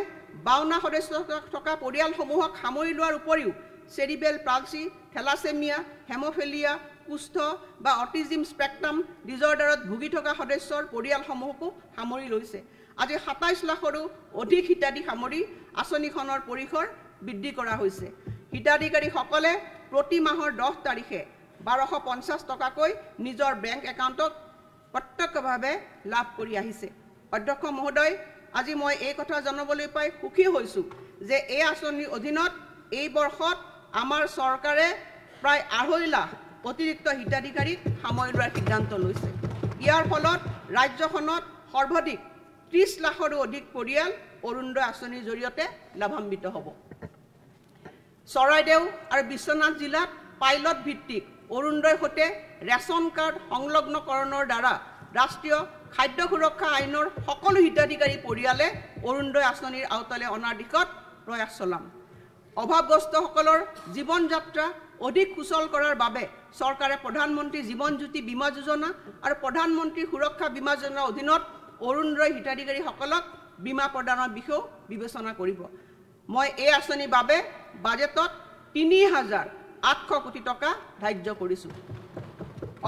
52 সদস্য থকা পৰিয়ালসমূহক সামৰি লোৱাৰ উপৰিও চেৰিবেল পালচি, থেলাছেমিয়া, হেমোফিলিয়া, কুষ্ঠ বা অটিজিম স্পেক্ট্ৰাম ডিজৰ্ডাৰত ভুগি থকা সদস্যৰ পৰিয়ালসমূহকো সামৰি লৈছে। আজি 27 লাখৰো অধিক হিতাধিকাৰী সামৰি আঁচনিখনৰ পৰিসৰ বৃদ্ধি কৰা হৈছে। হিতাধিকাৰীসকলে প্ৰতি মাহৰ 10 তাৰিখে 1250 টকাকৈ নিজৰ বেংক একাউণ্টত প্ৰত্যক্ষভাৱে লাভ কৰি আহিছে। অধ্যক্ষ মহোদয়, আজি মই এই কথা জনাবলৈ পাই সুখী হৈছোঁ যে এই আঁচনিৰ অধীনত এই বৰ্ষত আমাৰ চৰকাৰে প্ৰায় 2.5 লাখ অতিৰিক্ত হিতাধিকাৰীক সামৰি লোৱাৰ সিদ্ধান্ত লৈছে। ইয়াৰ ফলত ৰাজ্যখনত সৰ্বাধিক 30 লাখৰো অধিক পৰিয়াল অৰুণোদয় আঁচনিৰ জৰিয়তে লাভান্বিত হ'ব। চৰাইদেউ আৰু বিশ্বনাথ জিলাত পাইলট ভিত্তিক অৰুণোদয়ৰ সৈতে ৰেচন কাৰ্ড সংলগ্নকৰণৰ দ্বাৰা ৰাষ্ট্ৰীয় খাদ্য সুৰক্ষা আইনৰ সকলো হিতাধিকাৰী পৰিয়ালে অৰুণোদয় আঁচনিৰ আওতালৈ অনাৰ দিশত প্ৰয়াস চলাম। অভাৱগ্ৰস্তসকলৰ জীৱন যাত্ৰা অধিক সুচল কৰাৰ বাবে চৰকাৰে প্ৰধানমন্ত্ৰী জীৱন জ্যোতি বীমা যোজনা আৰু প্ৰধানমন্ত্ৰী সুৰক্ষা বীমা যোজনাৰ অধীনত অৰুণোদয় হিতাধিকাৰীসকলক বীমা প্ৰদানৰ বিষয়েও বিবেচনা কৰিব। মই এই আঁচনিৰ বাবে বাজেটত ৩,৮০০ কোটি টকা ধাৰ্য কৰিছোঁ।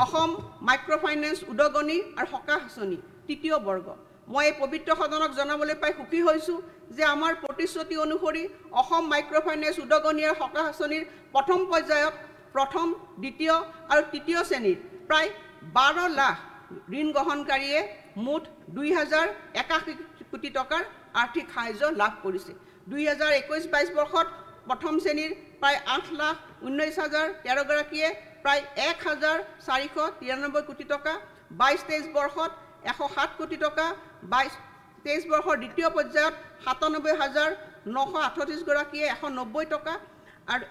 অসম মাইক্ৰ' ফাইনেন্স উদগনি আৰু সকাহ আঁচনি তৃতীয় বৰ্গ। মই এই পবিত্ৰ সদনক জনাবলৈ পাই সুখী হৈছোঁ যে আমাৰ প্ৰতিশ্ৰুতি অনুসৰি অসম মাইক্ৰ' ফাইনেন্স উদগনি আৰু সকাহ আঁচনিৰ প্ৰথম পৰ্যায়ত প্ৰথম, দ্বিতীয় আৰু তৃতীয় শ্ৰেণীৰ প্ৰায় 12 লাখ ঋণ গ্ৰহণকাৰীয়ে মুঠ 2,081 কোটি টকাৰ আৰ্থিক সাহায্য লাভ কৰিছে। 2021-22 বৰ্ষত প্ৰথম শ্ৰেণীৰ প্ৰায় 8,19,013 গৰাকীয়ে প্ৰায় 1,493 কোটি টকা, 22-23 বৰ্ষত 107 কোটি টকা, 22-23 বৰ্ষৰ দ্বিতীয় পৰ্যায়ত 97,938 গৰাকীয়ে 190 টকা আৰু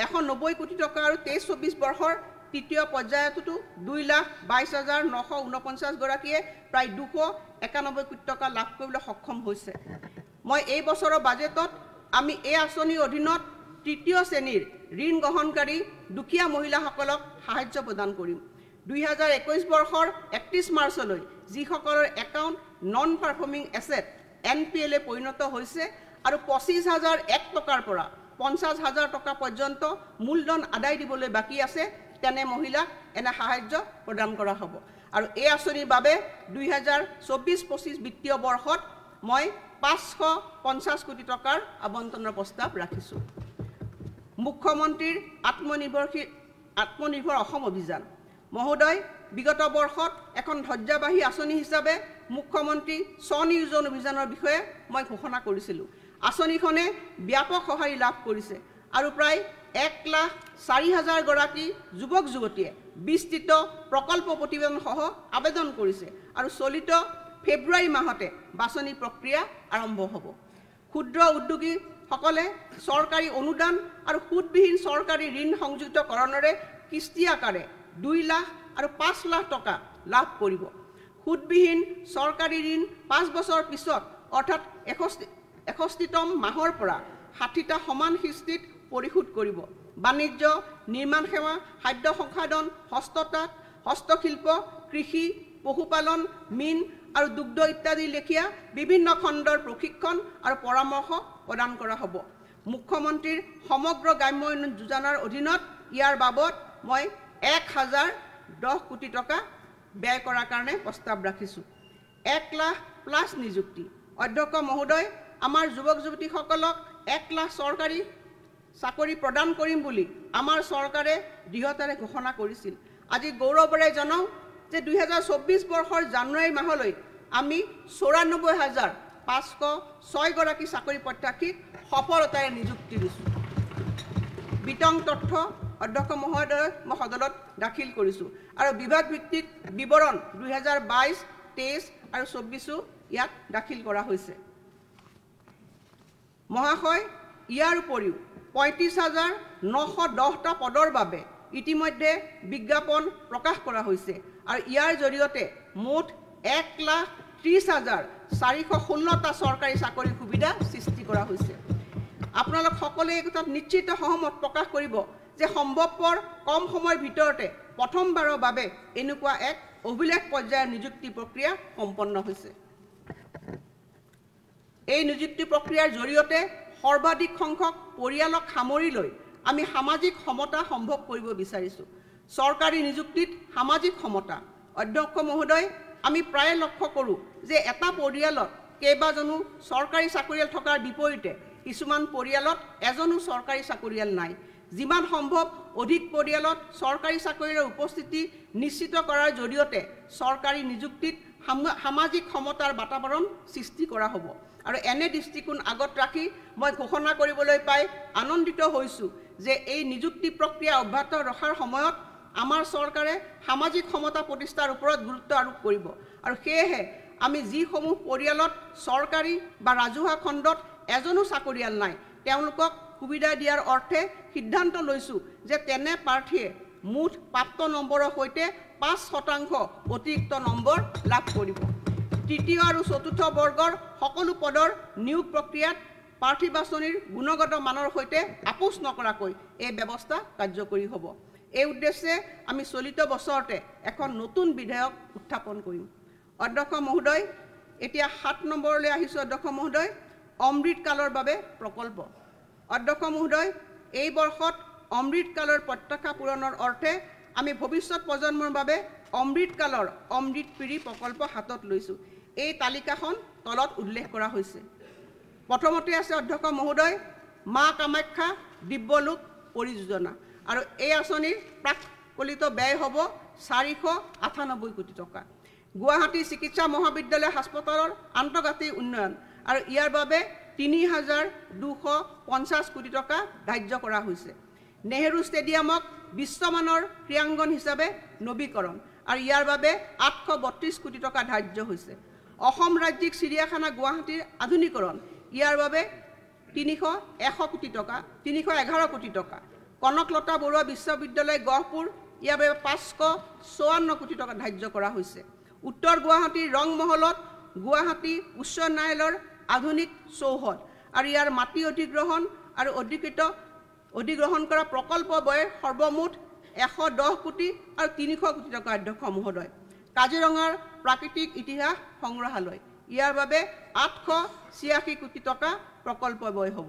190 কোটি টকা আৰু 23-24 বৰ্ষৰ তৃতীয় পৰ্যায়তো 2,22,949 গৰাকীয়ে প্ৰায় 291 কোটি টকা লাভ কৰিবলৈ সক্ষম হৈছে। মই এই বছৰৰ বাজেটত আমি এই আঁচনিৰ অধীনত তৃতীয় শ্ৰেণীৰ ঋণ গ্ৰহণকাৰী দুখীয়া মহিলাসকলক সাহায্য প্ৰদান কৰিম। 2021 বৰ্ষৰ 31 মাৰ্চলৈ যিসকলৰ account non performing asset NPL পৰিণত হৈছে আৰু 25,001 টকাৰ পৰা 50,000 টকা পৰ্যন্ত মূলধন আদায় দিবলৈ বাকী আছে, তেনে মহিলাক এনে সাহায্য প্ৰদান কৰা হ'ব। আৰু এই আঁচনিৰ বাবে 2024-25 বিত্তীয় বৰ্ষত মই 550 কোটি টকাৰ আবণ্টনৰ প্ৰস্তাৱ ৰাখিছোঁ। মুখ্যমন্ত্ৰীৰ আত্মনিৰ্ভৰ অসম অভিযান মহোদয়, বিগত বৰ্ষত এখন ধৈৰ্যবাহী আঁচনি হিচাপে মুখ্যমন্ত্ৰী স্বনিয়োজন অভিযানৰ বিষয়ে মই ঘোষণা কৰিছিলোঁ। আঁচনিখনে ব্যাপক সঁহাৰি লাভ কৰিছে আৰু প্ৰায় 1,04,000 গৰাকী যুৱক যুৱতীয়ে বিস্তৃত প্ৰকল্প প্ৰতিবেদনসহ আবেদন কৰিছে আৰু চলিত ফেব্ৰুৱাৰী মাহতে বাছনি প্ৰক্ৰিয়া আৰম্ভ হ'ব। ক্ষুদ্ৰ উদ্যোগীসকলে চৰকাৰী অনুদান আৰু সুদবিহীন চৰকাৰী ঋণ সংযুক্তকৰণেৰে কিস্তি আকাৰে 2 লাখ আৰু 5 লাখ টকা লাভ কৰিব। সুদবিহীন চৰকাৰী ঋণ 5 বছৰ পিছত অৰ্থাৎ 61তম মাহৰ পৰা 60টা সমান কিস্তিত পৰিশোধ কৰিব। বাণিজ্য, নিৰ্মাণ সেৱা, খাদ্য সংসাধন, হস্ততাঁত, হস্তশিল্প, কৃষি, পশুপালন, মীন আৰু দুগ্ধ ইত্যাদি লেখীয়া বিভিন্ন খণ্ডৰ প্ৰশিক্ষণ আৰু পৰামৰ্শ প্ৰদান কৰা হ'ব। মুখ্যমন্ত্ৰীৰ সমগ্ৰ গ্ৰাম্য উন্নয়ন যোজনাৰ অধীনত ইয়াৰ বাবদ মই 1,010 কোটি টকা ব্যয় কৰাৰ কাৰণে প্ৰস্তাৱ ৰাখিছোঁ। 1 লাখ প্লাছ নিযুক্তি। অধ্যক্ষ মহোদয়, আমাৰ যুৱক যুৱতীসকলক 1 লাখ চৰকাৰী চাকৰি প্ৰদান কৰিম বুলি আমাৰ চৰকাৰে দৃঢ়তাৰে ঘোষণা কৰিছিল। আজি গৌৰৱেৰে জনাওঁ যে 2024 বৰ্ষৰ জানুৱাৰী মাহলৈ আমি 94,506 গৰাকী চাকৰি প্ৰত্যাশীক সফলতাৰে নিযুক্তি দিছোঁ। বিতং তথ্য অধ্যক্ষ মহোদয় মই সদনত দাখিল কৰিছোঁ আৰু বিভাগ ভিত্তিক বিৱৰণ 2022, 23 আৰু 24 ইয়াত দাখিল কৰা হৈছে। মহাশয়, ইয়াৰ উপৰিও 35,910টা পদৰ বাবে ইতিমধ্যে বিজ্ঞাপন প্ৰকাশ কৰা হৈছে আৰু ইয়াৰ জৰিয়তে মুঠ 1,30,416টা চৰকাৰী চাকৰিৰ সুবিধা সৃষ্টি কৰা হৈছে। আপোনালোক সকলোৱে এই কথাত নিশ্চিত সহমত প্ৰকাশ কৰিব যে সম্ভৱপৰ কম সময়ৰ ভিতৰতে প্ৰথমবাৰৰ বাবে এনেকুৱা এক অভিলেখ পৰ্যায়ৰ নিযুক্তি প্ৰক্ৰিয়া সম্পন্ন হৈছে। এই নিযুক্তি প্ৰক্ৰিয়াৰ জৰিয়তে সৰ্বাধিক সংখ্যক পৰিয়ালক সামৰি লৈ আমি সামাজিক সমতা সম্ভৱ কৰিব বিচাৰিছোঁ। চৰকাৰী নিযুক্তিত সামাজিক সমতা। অধ্যক্ষ মহোদয়, আমি প্ৰায় লক্ষ্য কৰোঁ যে এটা পৰিয়ালত কেইবাজনো চৰকাৰী চাকৰিয়াল থকাৰ বিপৰীতে কিছুমান পৰিয়ালত এজনো চৰকাৰী চাকৰিয়াল নাই। যিমান সম্ভৱ অধিক পৰিয়ালত চৰকাৰী চাকৰিৰ উপস্থিতি নিশ্চিত কৰাৰ জৰিয়তে চৰকাৰী নিযুক্তিত সামাজিক সমতাৰ বাতাবৰণ সৃষ্টি কৰা হ'ব আৰু এনে দৃষ্টিকোণ আগত ৰাখি মই ঘোষণা কৰিবলৈ পাই আনন্দিত হৈছোঁ যে এই নিযুক্তি প্ৰক্ৰিয়া অব্যাহত ৰখাৰ সময়ত আমাৰ চৰকাৰে সামাজিক সমতা প্ৰতিষ্ঠাৰ ওপৰত গুৰুত্ব আৰোপ কৰিব আৰু সেয়েহে আমি যিসমূহ পৰিয়ালত চৰকাৰী বা ৰাজহুৱা খণ্ডত এজনো চাকৰিয়াল নাই তেওঁলোকক সুবিধা দিয়াৰ অৰ্থে সিদ্ধান্ত লৈছোঁ যে তেনে প্ৰাৰ্থীয়ে মুঠ প্ৰাপ্ত নম্বৰৰ সৈতে 5% অতিৰিক্ত নম্বৰ লাভ কৰিব। তৃতীয় আৰু চতুৰ্থ বৰ্গৰ সকলো পদৰ নিয়োগ প্ৰক্ৰিয়াত প্ৰাৰ্থী বাছনিৰ গুণগত মানৰ সৈতে আপোচ নকৰাকৈ এই ব্যৱস্থা কাৰ্যকৰী হ'ব। এই উদ্দেশ্যে আমি চলিত বছৰতে এখন নতুন বিধেয়ক উত্থাপন কৰিম। অধ্যক্ষ মহোদয়, এতিয়া 7 নম্বৰলৈ আহিছোঁ। অধ্যক্ষ মহোদয়, অমৃতকালৰ বাবে প্ৰকল্প। অধ্যক্ষ মহোদয়, এই বৰ্ষত অমৃতকালৰ প্ৰত্যাশা পূৰণৰ অৰ্থে আমি ভৱিষ্যত প্ৰজন্মৰ বাবে অমৃতকালৰ অমৃতপিৰি প্ৰকল্প হাতত লৈছোঁ। এই তালিকাখন তলত উল্লেখ কৰা হৈছে। প্ৰথমতে আছে অধ্যক্ষ মহোদয়, মা কামাখ্যা দিব্যলোক পৰিযোজনা, আৰু এই আঁচনিৰ প্ৰাককলিত ব্যয় হ'ব 498 কোটি টকা। গুৱাহাটী চিকিৎসা মহাবিদ্যালয় হাস্পতালৰ আন্তঃগাঁথনি উন্নয়ন, আৰু ইয়াৰ বাবে 3250 কোটি টকা ধাৰ্য কৰা হৈছে। নেহেৰু ষ্টেডিয়ামক বিশ্বমানৰ ক্ৰীড়াংগন হিচাপে নৱীকৰণ, আৰু ইয়াৰ বাবে 832 কোটি টকা ধাৰ্য হৈছে। অসম ৰাজ্যিক চিৰিয়াখানা গুৱাহাটীৰ আধুনিকৰণ, ইয়াৰ বাবে 311 কোটি টকা 311 কোটি টকা। কনকলতা বৰুৱা বিশ্ববিদ্যালয় গহপুৰ, ইয়াৰ বাবে 554 কোটি টকা ধাৰ্য কৰা হৈছে। উত্তৰ গুৱাহাটীৰ ৰংমহলত গুৱাহাটী উচ্চ ন্যায়ালয়ৰ আধুনিক চৌহদ, আৰু ইয়াৰ মাটি অধিগ্ৰহণ আৰু অধিগ্ৰহণ কৰা প্ৰকল্প ব্যয় সৰ্বমুঠ 110 কোটি আৰু 300 কোটি টকা। অধ্যক্ষ মহোদয়, কাজিৰঙাৰ প্ৰাকৃতিক ইতিহাস সংগ্ৰহালয়, ইয়াৰ বাবে 886 কোটি টকা প্ৰকল্প ব্যয় হ'ব।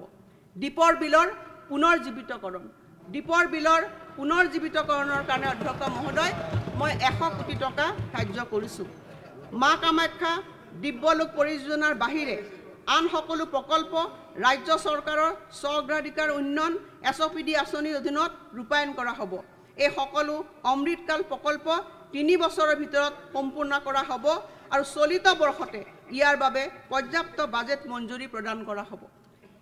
দীপৰ বিলৰ পুনৰ্জীৱিতকৰণ, দীপৰ বিলৰ পুনৰ্জীৱিতকৰণৰ কাৰণে অধ্যক্ষ মহোদয় মই 100 কোটি টকা ধাৰ্য কৰিছোঁ। মা কামাখ্যা দিব্যলোক পৰিযোজনাৰ বাহিৰে আন সকলো প্ৰকল্প ৰাজ্য চৰকাৰৰ স্ব-অগ্ৰাধিকাৰ উন্নয়ন SOPD আঁচনিৰ অধীনত ৰূপায়ণ কৰা হ'ব। এই সকলো অমৃতকাল প্ৰকল্প 3 বছৰৰ ভিতৰত সম্পূৰ্ণ কৰা হ'ব, আৰু চলিত বৰ্ষতে ইয়াৰ বাবে পৰ্যাপ্ত বাজেট মঞ্জুৰি প্ৰদান কৰা হ'ব।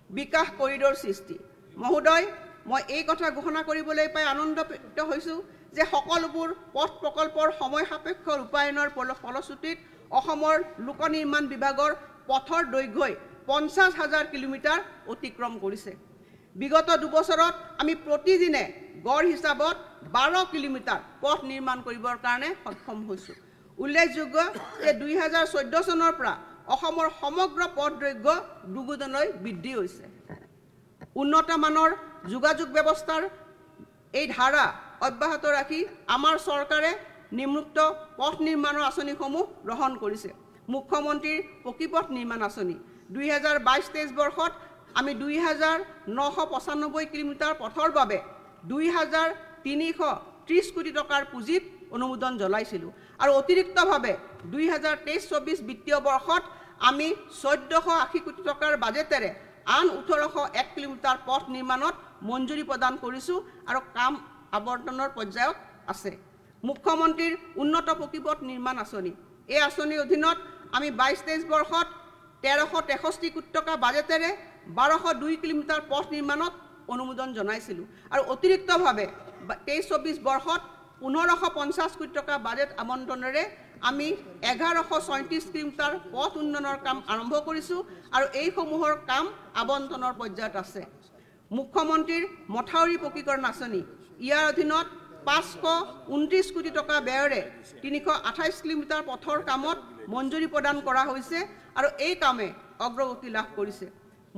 বিকাশ কৰিডৰ সৃষ্টি। মহোদয়, মই এই কথা ঘোষণা কৰিবলৈ পাই আনন্দিত হৈছোঁ যে সকলোবোৰ পথ প্ৰকল্পৰ সময় সাপেক্ষ ৰূপায়ণৰ ফলশ্ৰুতিত অসমৰ লোক নিৰ্মাণ বিভাগৰ পথৰ দৈৰ্ঘ্যই 50,000 কিলোমিটাৰ অতিক্ৰম কৰিছে। বিগত 2 বছৰত আমি প্ৰতিদিনে গড় হিচাপত 12 কিলোমিটাৰ পথ নিৰ্মাণ কৰিবৰ কাৰণে সক্ষম হৈছোঁ। উল্লেখযোগ্য যে 2014 চনৰ পৰা অসমৰ সমগ্ৰ পথ দৈৰ্ঘ্য দুগুণলৈ বৃদ্ধি হৈছে। উন্নত মানৰ যোগাযোগ ব্যৱস্থাৰ এই ধাৰা অব্যাহত ৰাখি আমাৰ চৰকাৰে নিম্নোক্ত পথ নিৰ্মাণৰ আঁচনিসমূহ গ্ৰহণ কৰিছে। মুখ্যমন্ত্ৰীৰ পকীপথ নিৰ্মাণ আঁচনি 2022-23 বৰ্ষত আমি 2995 কিলোমিটাৰ পথৰ বাবে 2330 কোটি টকাৰ পুঁজিত অনুমোদন জনাইছিলোঁ, আৰু অতিৰিক্তভাৱে 2023-24 বিত্তীয় বৰ্ষত আমি 1480 কোটি টকাৰ বাজেটেৰে আন 1801 কিলোমিটাৰ পথ নিৰ্মাণত মঞ্জুৰি প্ৰদান কৰিছোঁ, আৰু কাম আৱৰ্তনৰ পৰ্যায়ত আছে। মুখ্যমন্ত্ৰীৰ উন্নত পকীপথ নিৰ্মাণ আঁচনি, এই আঁচনিৰ অধীনত আমি 22-23 বৰ্ষত 1363 কোটি টকা বাজেটেৰে 1202 কিলোমিটাৰ পথ নিৰ্মাণত অনুমোদন জনাইছিলোঁ, আৰু অতিৰিক্তভাৱে 23-24 বৰ্ষত 1550 কোটি টকা বাজেট আবণ্টনেৰে আমি 1137 কিলোমিটাৰ পথ উন্নয়নৰ কাম আৰম্ভ কৰিছোঁ, আৰু এইসমূহৰ কাম আবণ্টনৰ পৰ্যায়ত আছে। মুখ্যমন্ত্ৰীৰ মথাউৰি পকীকৰণ আঁচনি, ইয়াৰ অধীনত 529 কোটি টকা ব্যয়েৰে 328 কিলোমিটাৰ পথৰ কামত মঞ্জুৰি প্ৰদান কৰা হৈছে, আৰু এই কামে অগ্ৰগতি লাভ কৰিছে।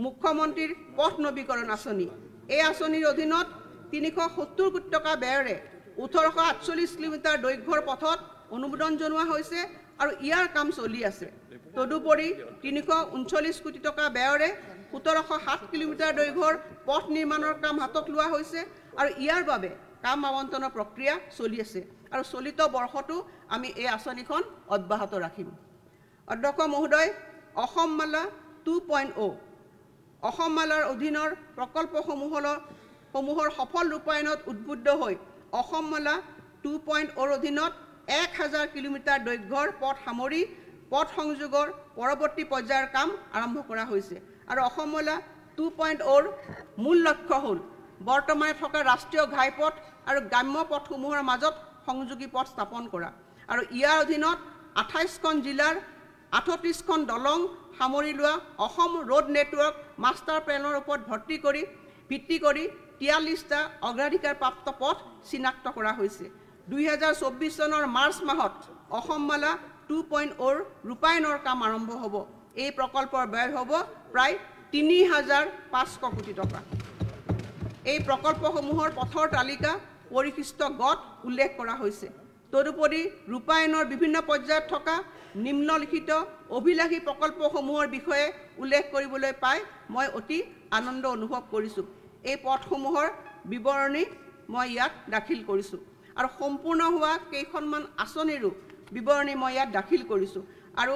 মুখ্যমন্ত্ৰীৰ পথ নৱীকৰণ আঁচনি, এই আঁচনিৰ অধীনত 370 কোটি টকা ব্যয়েৰে 1848 কিলোমিটাৰ দৈৰ্ঘ্যৰ পথত অনুমোদন জনোৱা হৈছে, আৰু ইয়াৰ কাম চলি আছে। তদুপৰি 339 কোটি টকা ব্যয়েৰে 1707 কিলোমিটাৰ দৈৰ্ঘ্যৰ পথ নিৰ্মাণৰ কাম হাতত লোৱা হৈছে, আৰু ইয়াৰ বাবে কাম আবণ্টনৰ প্ৰক্ৰিয়া চলি আছে, আৰু চলিত বৰ্ষতো আমি এই আঁচনিখন অব্যাহত ৰাখিম। অধ্যক্ষ মহোদয়, অসম মালা 2.0, অসম মালাৰ অধীনৰ প্ৰকল্পসমূহৰ সফল ৰূপায়ণত উদ্বুদ্ধ হৈ অসম মালা 2.0 অধীনত 1000 কিলোমিটাৰ দৈৰ্ঘ্যৰ পথ সামৰি পথ সংযোগৰ পৰৱৰ্তী পৰ্যায়ৰ কাম আৰম্ভ কৰা হৈছে, আৰু অসম মালা 2.0ৰ মূল লক্ষ্য হ'ল বৰ্তমানে থকা ৰাষ্ট্ৰীয় ঘাইপথ আৰু গ্ৰাম্য পথসমূহৰ মাজত সংযোগী পথ স্থাপন কৰা, আৰু ইয়াৰ অধীনত 28খন জিলাৰ 38খন দলং সামৰি লোৱা অসম ৰোড নেটৱৰ্ক মাষ্টাৰ প্লেনৰ ওপৰত ভিত্তি কৰি 43টা অগ্ৰাধিকাৰপ্ৰাপ্ত পথ চিনাক্ত কৰা হৈছে। 2024 চনৰ মাৰ্চ মাহত অসমমালা 2.0 ৰূপায়ণৰ কাম আৰম্ভ হ'ব। এই প্ৰকল্পৰ ব্যয় হ'ব প্ৰায় 3,500 কোটি টকা। এই প্ৰকল্পসমূহৰ পথৰ তালিকা পৰিশিষ্ট গত উল্লেখ কৰা হৈছে। তদুপৰি ৰূপায়ণৰ বিভিন্ন পৰ্যায়ত থকা নিম্নলিখিত অভিলাষী প্ৰকল্পসমূহৰ বিষয়ে উল্লেখ কৰিবলৈ পাই মই অতি আনন্দ অনুভৱ কৰিছোঁ। এই পথসমূহৰ বিৱৰণী মই ইয়াত দাখিল কৰিছোঁ আৰু সম্পূৰ্ণ হোৱা কেইখনমান আঁচনিৰো বিৱৰণী মই ইয়াত দাখিল কৰিছোঁ আৰু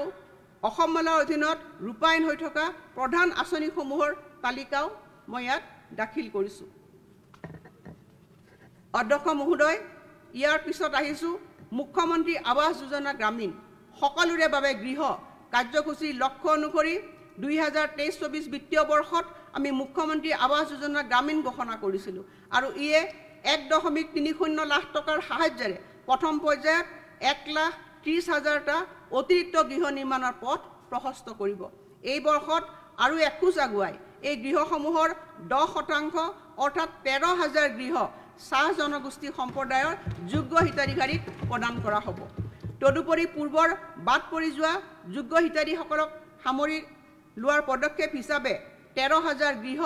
অসমমালাৰ অধীনত ৰূপায়ণ হৈ থকা প্ৰধান আঁচনিসমূহৰ তালিকাও মই ইয়াত দাখিল কৰিছোঁ। অধ্যক্ষ মহোদয়, ইয়াৰ পিছত আহিছোঁ মুখ্যমন্ত্ৰী আৱাস যোজনা গ্ৰামীণ সকলোৰে বাবে গৃহ কাৰ্যসূচীৰ লক্ষ্য অনুসৰি 2023-24 বিত্তীয় বৰ্ষত আমি মুখ্যমন্ত্ৰী আৱাস যোজনা গ্ৰামীণ ঘোষণা কৰিছিলোঁ আৰু ইয়ে 1.30 লাখ টকাৰ সাহায্যৰে প্ৰথম পৰ্যায়ত 1,30,000টা অতিৰিক্ত গৃহ নিৰ্মাণৰ পথ প্ৰশস্ত কৰিব। এই বৰ্ষত আৰু এখোজ আগুৱাই এই গৃহসমূহৰ 10% অৰ্থাৎ 13,000 গৃহ চাহ জনগোষ্ঠী সম্প্ৰদায়ৰ যোগ্য হিতাধিকাৰীক প্ৰদান কৰা হ'ব। তদুপৰি পূৰ্বৰ বাদ পৰি যোৱা যোগ্য হিতাধিকাৰীসকলক সামৰি লোৱাৰ পদক্ষেপ হিচাপে 13,000 গৃহ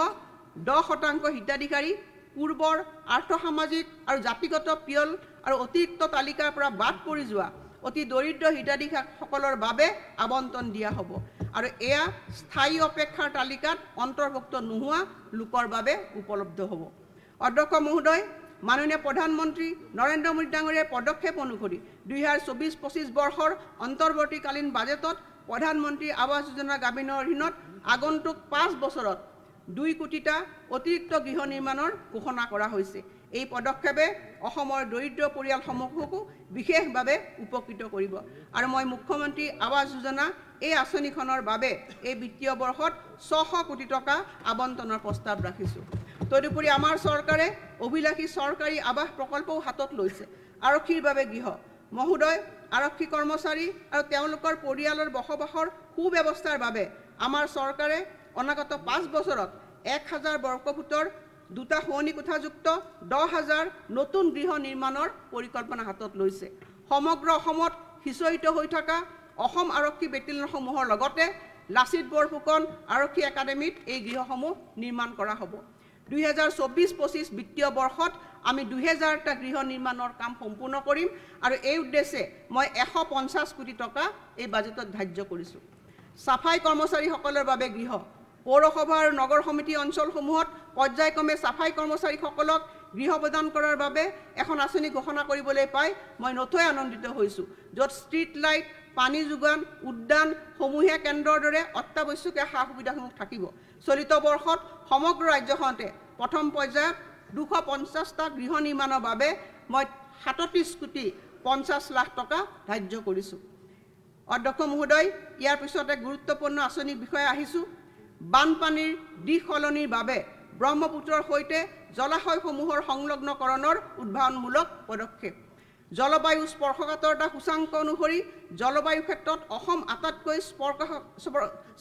10% হিতাধিকাৰী পূৰ্বৰ আৰ্থসামাজিক আৰু জাতিগত পিয়ল আৰু অতিৰিক্ত তালিকাৰ পৰা বাদ পৰি যোৱা অতি দৰিদ্ৰ হিতাধিকাৰীসকলৰ বাবে আবণ্টন দিয়া হ'ব আৰু এয়া স্থায়ী অপেক্ষাৰ তালিকাত অন্তৰ্ভুক্ত নোহোৱা লোকৰ বাবে উপলব্ধ হ'ব। অধ্যক্ষ মহোদয়, মাননীয় প্ৰধানমন্ত্ৰী নৰেন্দ্ৰ মোদী ডাঙৰীয়াৰ পদক্ষেপ অনুসৰি 2024-25 বৰ্ষৰ অন্তৰ্বৰ্তীকালীন বাজেটত প্ৰধানমন্ত্ৰী আৱাস যোজনা গ্ৰামীণৰ অধীনত আগন্তুক 5 বছৰত 2 কোটিটা অতিৰিক্ত গৃহ নিৰ্মাণৰ ঘোষণা কৰা হৈছে। এই পদক্ষেপে অসমৰ দৰিদ্ৰ পৰিয়ালসমূহকো বিশেষভাৱে উপকৃত কৰিব আৰু মই মুখ্যমন্ত্ৰী আৱাস যোজনা এই আঁচনিখনৰ বাবে এই বিত্তীয় বৰ্ষত 600 কোটি টকা আবণ্টনৰ প্ৰস্তাৱ ৰাখিছোঁ। তদুপৰি আমাৰ চৰকাৰে অভিলাষী চৰকাৰী আৱাস প্ৰকল্পও হাতত লৈছে। আৰক্ষীৰ বাবে গৃহ মহোদয়, আৰক্ষী কৰ্মচাৰী আৰু তেওঁলোকৰ পৰিয়ালৰ বসবাসৰ সুব্যৱস্থাৰ বাবে আমাৰ চৰকাৰে অনাগত 5 বছৰত 1,000 বৰ্গফুটৰ 2টা শোৱনি কোঠাযুক্ত 10,000 নতুন গৃহ নিৰ্মাণৰ পৰিকল্পনা হাতত লৈছে। সমগ্ৰ অসমত সিঁচৰিত হৈ থকা অসম আৰক্ষী বেটেলিয়নসমূহৰ লগতে লাচিত বৰফুকন আৰক্ষী একাডেমীত এই গৃহসমূহ নিৰ্মাণ কৰা হ'ব। 2024-25 বিত্তীয় বৰ্ষত আমি 2,000টা গৃহ নিৰ্মাণৰ কাম সম্পূৰ্ণ কৰিম আৰু এই উদ্দেশ্যে মই 150 কোটি টকা এই বাজেটত ধাৰ্য কৰিছোঁ। সাফাই কৰ্মচাৰীসকলৰ বাবে গৃহ পৌৰসভা আৰু নগৰ সমিতি অঞ্চলসমূহত পৰ্যায়ক্ৰমে সাফাই কৰ্মচাৰীসকলক গৃহ প্ৰদান কৰাৰ বাবে এখন আঁচনি ঘোষণা কৰিবলৈ পাই মই নথৈ আনন্দিত হৈছোঁ, য'ত ষ্ট্ৰীট লাইট, পানী যোগান, উদ্যান, সমূহীয়া কেন্দ্ৰৰ দৰে অত্যাৱশ্যকীয় সা সুবিধাসমূহ থাকিব। চলিত বৰ্ষত সমগ্ৰ ৰাজ্যখনতে প্ৰথম পৰ্যায়ত 250টা গৃহ নিৰ্মাণৰ বাবে মই 37 কোটি 50 লাখ টকা ধাৰ্য কৰিছোঁ। অধ্যক্ষ মহোদয়, ইয়াৰ পিছতে গুৰুত্বপূৰ্ণ আঁচনিৰ বিষয়ে আহিছোঁ। বানপানীৰ দিশ সলনিৰ বাবে ব্ৰহ্মপুত্ৰৰ সৈতে জলাশয়সমূহৰ সংলগ্নকৰণৰ উদ্ভাৱনমূলক পদক্ষেপ। জলবায়ু স্পৰ্শকাতৰতা সূচাংক অনুসৰি জলবায়ু ক্ষেত্ৰত অসম আটাইতকৈ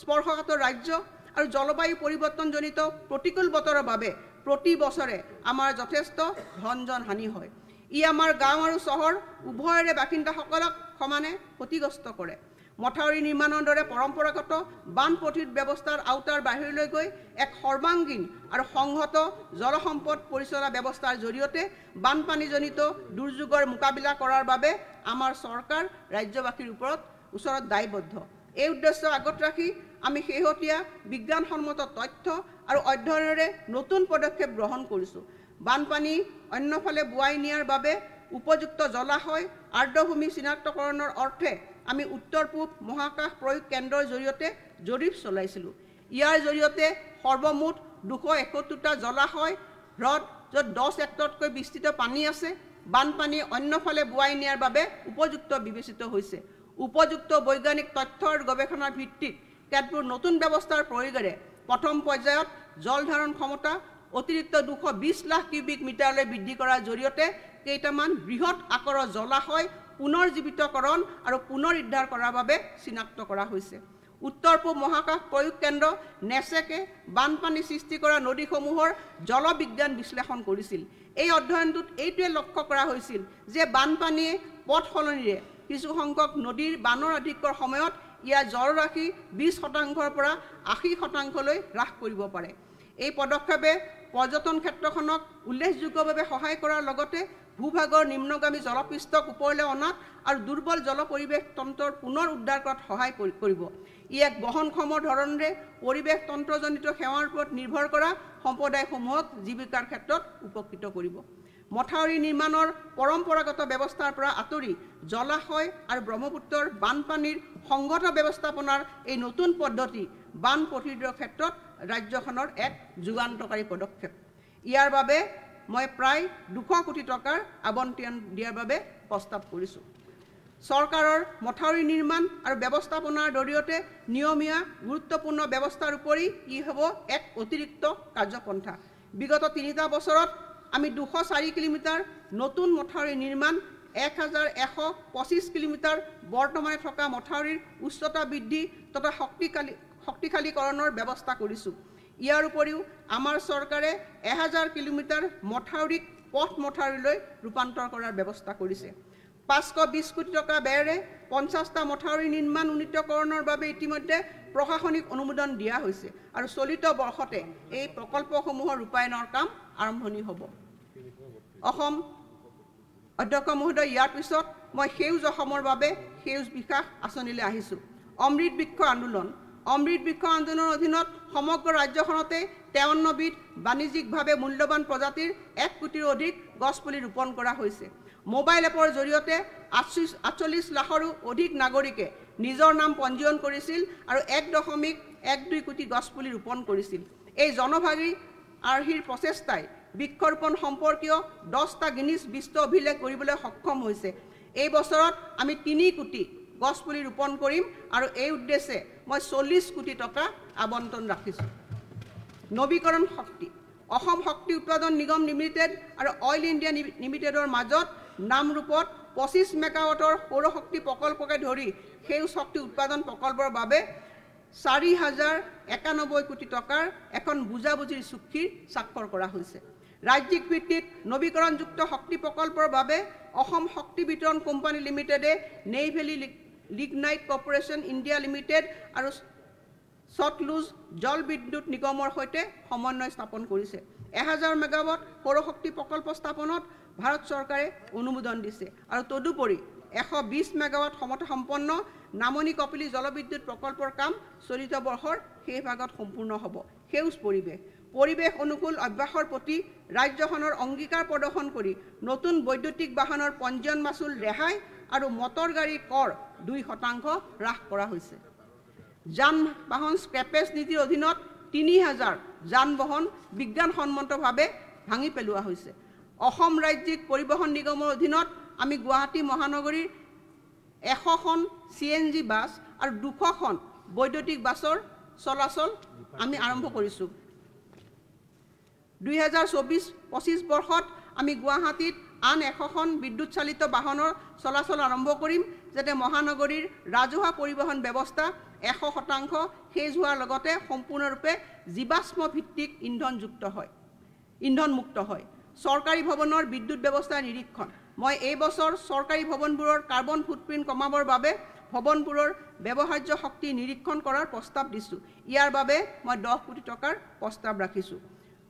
স্পৰ্শকাতৰ ৰাজ্য আৰু জলবায়ু পৰিৱৰ্তনজনিত প্ৰতিকূল বতৰৰ বাবে প্ৰতি বছৰে আমাৰ যথেষ্ট ধন হানি হয়। ই আমাৰ গাঁও আৰু চহৰ উভয়ৰে বাসিন্দাসকলক সমানে ক্ষতিগ্ৰস্ত কৰে। মথাউৰি নিৰ্মাণৰ দৰে পৰম্পৰাগত বান প্ৰতিৰোধ ব্যৱস্থাৰ আওতাৰ বাহিৰলৈ গৈ এক সৰ্বাংগীন আৰু সংহত জলসম্পদ পৰিচালনা ব্যৱস্থাৰ জৰিয়তে বানপানীজনিত দুৰ্যোগৰ মোকাবিলা কৰাৰ বাবে আমাৰ চৰকাৰ ৰাজ্যবাসীৰ ওচৰত দায়বদ্ধ। এই উদ্দেশ্য আগত ৰাখি আমি শেহতীয়া বিজ্ঞানসন্মত তথ্য আৰু অধ্যয়নেৰে নতুন পদক্ষেপ গ্ৰহণ কৰিছোঁ। বানপানী অন্যফালে বোৱাই নিয়াৰ বাবে উপযুক্ত জলাশয় আৰ্দ্ৰভূমি চিনাক্তকৰণৰ অৰ্থে আমি উত্তৰ পূব মহাকাশ প্ৰয়োগ কেন্দ্ৰৰ জৰিয়তে জৰীপ চলাইছিলোঁ। ইয়াৰ জৰিয়তে সৰ্বমুঠ 271টা জলাশয় হ্ৰদ, য'ত 10 হেক্টৰতকৈ বিস্তৃত পানী আছে, বানপানী অন্যফালে বোৱাই নিয়াৰ বাবে উপযুক্ত বিবেচিত হৈছে। উপযুক্ত বৈজ্ঞানিক তথ্য আৰু গৱেষণাৰ ভিত্তিত কেতবোৰ নতুন ব্যৱস্থাৰ প্ৰয়োগেৰে প্ৰথম পৰ্যায়ত জল ধাৰণ ক্ষমতা অতিৰিক্ত 220 লাখ কিউবিক মিটাৰলৈ বৃদ্ধি কৰাৰ জৰিয়তে কেইটামান বৃহৎ আকাৰৰ জলাশয় পুনৰ্জীৱিতকৰণ আৰু পুনৰুদ্ধাৰ কৰাৰ বাবে চিনাক্ত কৰা হৈছে। উত্তৰ পূব মহাকাশ প্ৰয়োগ কেন্দ্ৰ নেছেকে বানপানী সৃষ্টি কৰা নদীসমূহৰ জলবিজ্ঞান বিশ্লেষণ কৰিছিল। এই অধ্যয়নটোত এইটোৱে লক্ষ্য কৰা হৈছিল যে বানপানীয়ে পথ সলনিৰে কিছু সংখ্যক নদীৰ বানৰ আধিক্যৰ সময়ত ইয়াৰ জলৰাশি 20% পৰা 80%লৈ হ্ৰাস কৰিব পাৰে। এই পদক্ষেপে পৰ্যটন ক্ষেত্ৰখনক উল্লেখযোগ্যভাৱে সহায় কৰাৰ লগতে ভূভাগৰ নিম্নগামী জলপৃষ্ঠক ওপৰলৈ অনাত আৰু দুৰ্বল জল পৰিৱেশ তন্ত্ৰৰ পুনৰ উদ্ধাৰ কৰাত সহায় কৰিব। ই এক বহনক্ষম ধৰণেৰে পৰিৱেশ তন্ত্ৰজনিত সেৱাৰ ওপৰত নিৰ্ভৰ কৰা সম্প্ৰদায়সমূহক জীৱিকাৰ ক্ষেত্ৰত উপকৃত কৰিব। মথাউৰি নিৰ্মাণৰ পৰম্পৰাগত ব্যৱস্থাৰ পৰা আঁতৰি জলাশয় আৰু ব্ৰহ্মপুত্ৰৰ বানপানীৰ সংগত ব্যৱস্থাপনাৰ এই নতুন পদ্ধতি বান প্ৰতিৰোধৰ ক্ষেত্ৰত ৰাজ্যখনৰ এক যুগান্তকাৰী পদক্ষেপ। ইয়াৰ বাবে মই প্ৰায় 200 কোটি টকাৰ আবণ্টন দিয়াৰ বাবে প্ৰস্তাৱ কৰিছোঁ। চৰকাৰৰ মথাউৰি নিৰ্মাণ আৰু ব্যৱস্থাপনাৰ জৰিয়তে নিয়মীয়া গুৰুত্বপূৰ্ণ ব্যৱস্থাৰ উপৰি ই হ'ব এক অতিৰিক্ত কাৰ্যপন্থা। বিগত 3টা বছৰত আমি 204 কিলোমিটাৰ নতুন মথাউৰি নিৰ্মাণ, 1125 কিলোমিটাৰ বৰ্তমানে থকা মথাউৰিৰ উচ্চতা বৃদ্ধি তথা শক্তিশালীকৰণৰ ব্যৱস্থা কৰিছোঁ। ইয়াৰ উপৰিও আমাৰ চৰকাৰে 1000 কিলোমিটাৰ মথাউৰিক পথ মথাউৰিলৈ ৰূপান্তৰ কৰাৰ ব্যৱস্থা কৰিছে। 520 কোটি টকা ব্যয়েৰে 50টা মথাউৰি নিৰ্মাণ উন্নীতকৰণৰ বাবে ইতিমধ্যে প্ৰশাসনিক অনুমোদন দিয়া হৈছে আৰু চলিত বৰ্ষতে এই প্ৰকল্পসমূহৰ ৰূপায়ণৰ কাম আৰম্ভণি হ'ব। অসম অধ্যক্ষ মহোদয়, ইয়াৰ পিছত মই সেউজ অসমৰ বাবে সেউজ বিকাশ আঁচনিলৈ আহিছোঁ। অমৃত বৃক্ষ আন্দোলন অধীনত সমগ্ৰ ৰাজ্যখনতে 53বিধ বাণিজ্যিকভাৱে মূল্যৱান প্ৰজাতিৰ 1 কোটিৰো অধিক গছপুলি ৰোপণ কৰা হৈছে। মোবাইল এপৰ জৰিয়তে 48 লাখৰো অধিক নাগৰিকে নিজৰ নাম পঞ্জীয়ন কৰিছিল আৰু 1.12 কোটি গছপুলি ৰোপণ কৰিছিল। এই জনভাগীদাৰীৰ প্ৰচেষ্টাই বৃক্ষৰোপণ সম্পৰ্কীয় 10টা গিনিছ বিশ্ব অভিলেখ কৰিবলৈ সক্ষম হৈছে। এই বছৰত আমি 3 কোটি গছপুলি ৰোপণ কৰিম আৰু এই উদ্দেশ্যে মই 40 কোটি টকা আবণ্টন ৰাখিছোঁ। নৱীকৰণ শক্তি অসম শক্তি উৎপাদন নিগম লিমিটেড আৰু অইল ইণ্ডিয়া লিমিটেডৰ মাজত নামৰূপত 25 মেগাৱাটৰ সৌৰশক্তি প্ৰকল্পকে ধৰি সেউজ শক্তি উৎপাদন প্ৰকল্পৰ বাবে 4091 কোটি টকাৰ এখন বুজাবুজিৰ চুক্তিৰ স্বাক্ষৰ কৰা হৈছে। ৰাজ্যিক ভিত্তিত নৱীকৰণযুক্ত শক্তি প্ৰকল্পৰ বাবে অসম শক্তি বিতৰণ কোম্পানী লিমিটেডে নেইভেলি লিগনাইট কৰ্পোৰেশ্যন ইণ্ডিয়া লিমিটেড আৰু সতলুজ জল বিদ্যুৎ নিগমৰ সৈতে সমন্বয় স্থাপন কৰিছে। 1000 মেগাৱাট সৌৰশক্তি প্ৰকল্প স্থাপনত ভাৰত চৰকাৰে অনুমোদন দিছে আৰু তদুপৰি 120 মেগাৱাট ক্ষমতা সম্পন্ন নামনি কপিলী জলবিদ্যুৎ প্ৰকল্পৰ কাম চলিত বৰ্ষৰ শেষ ভাগত সম্পূৰ্ণ হ'ব। সেউজ পৰিৱেশ অনুকূল অভ্যাসৰ প্ৰতি ৰাজ্যখনৰ অংগীকাৰ প্ৰদৰ্শন কৰি নতুন বৈদ্যুতিক বাহনৰ পঞ্জীয়ন মাচুল ৰেহাই আৰু মটৰ গাড়ীৰ কৰ 2% হ্ৰাস কৰা হৈছে। যান বাহন স্ক্ৰেপেজ নীতিৰ অধীনত 3000 যান বাহন বিজ্ঞানসন্মতভাৱে ভাঙি পেলোৱা হৈছে। অসম ৰাজ্যিক পৰিবহণ নিগমৰ অধীনত আমি গুৱাহাটী মহানগৰীৰ 100খন CNG বাছ আৰু 200খন বৈদ্যুতিক বাছৰ চলাচল আমি আৰম্ভ কৰিছোঁ। 2024-25 বৰ্ষত আমি গুৱাহাটীত আন 100খন বিদ্যুৎ চালিত বাহনৰ চলাচল আৰম্ভ কৰিম, যাতে মহানগৰীৰ ৰাজহুৱা পৰিবহণ ব্যৱস্থা 100% সেউজ হোৱাৰ লগতে সম্পূৰ্ণৰূপে জীৱাশ্ম ভিত্তিক ইন্ধনমুক্ত হয়। চৰকাৰী ভৱনৰ বিদ্যুৎ ব্যৱস্থাৰ নিৰীক্ষণ মই এই বছৰ চৰকাৰী ভৱনবোৰৰ কাৰ্বন ফুটপ্ৰিণ্ট কমাবৰ বাবে ভৱনবোৰৰ ব্যৱহাৰ্য শক্তি নিৰীক্ষণ কৰাৰ প্ৰস্তাৱ দিছোঁ। ইয়াৰ বাবে মই 10 কোটি টকাৰ প্ৰস্তাৱ ৰাখিছোঁ।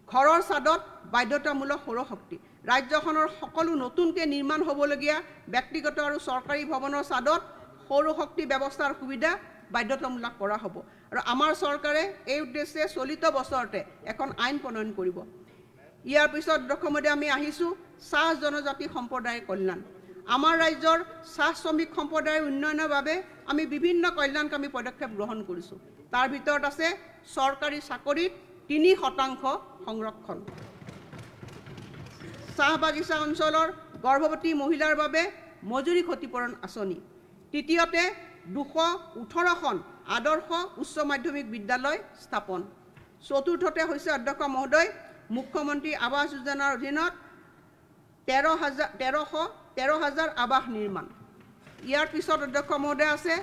ঘৰৰ ছাদত বাধ্যতামূলক সৌৰশক্তি ৰাজ্যখনৰ সকলো নতুনকৈ নিৰ্মাণ হ'বলগীয়া ব্যক্তিগত আৰু চৰকাৰী ভৱনৰ ছাদত সৌৰশক্তি ব্যৱস্থাৰ সুবিধা বাধ্যতামূলক কৰা হ'ব আৰু আমাৰ চৰকাৰে এই উদ্দেশ্যে চলিত বছৰতে এখন আইন প্ৰণয়ন কৰিব। ইয়াৰ পিছত অধ্যক্ষমতে আমি আহিছোঁ চাহ জনজাতি সম্প্ৰদায়ৰ কল্যাণ। আমাৰ ৰাজ্যৰ চাহ শ্ৰমিক সম্প্ৰদায়ৰ উন্নয়নৰ বাবে আমি বিভিন্ন কল্যাণকামী পদক্ষেপ গ্ৰহণ কৰিছোঁ। তাৰ ভিতৰত আছে চৰকাৰী চাকৰিত 3% সংৰক্ষণ, চাহ বাগিচা অঞ্চলৰ গৰ্ভৱতী মহিলাৰ বাবে মজুৰি ক্ষতিপূৰণ আঁচনি। তৃতীয়তে 218খন আদৰ্শ উচ্চ মাধ্যমিক বিদ্যালয় স্থাপন। চতুৰ্থতে হৈছে অধ্যক্ষ মহোদয় মুখ্যমন্ত্ৰী আৱাস যোজনাৰ অধীনত 13,000 আৱাস নিৰ্মাণ। ইয়াৰ পিছত অধ্যক্ষ মহোদয় আছে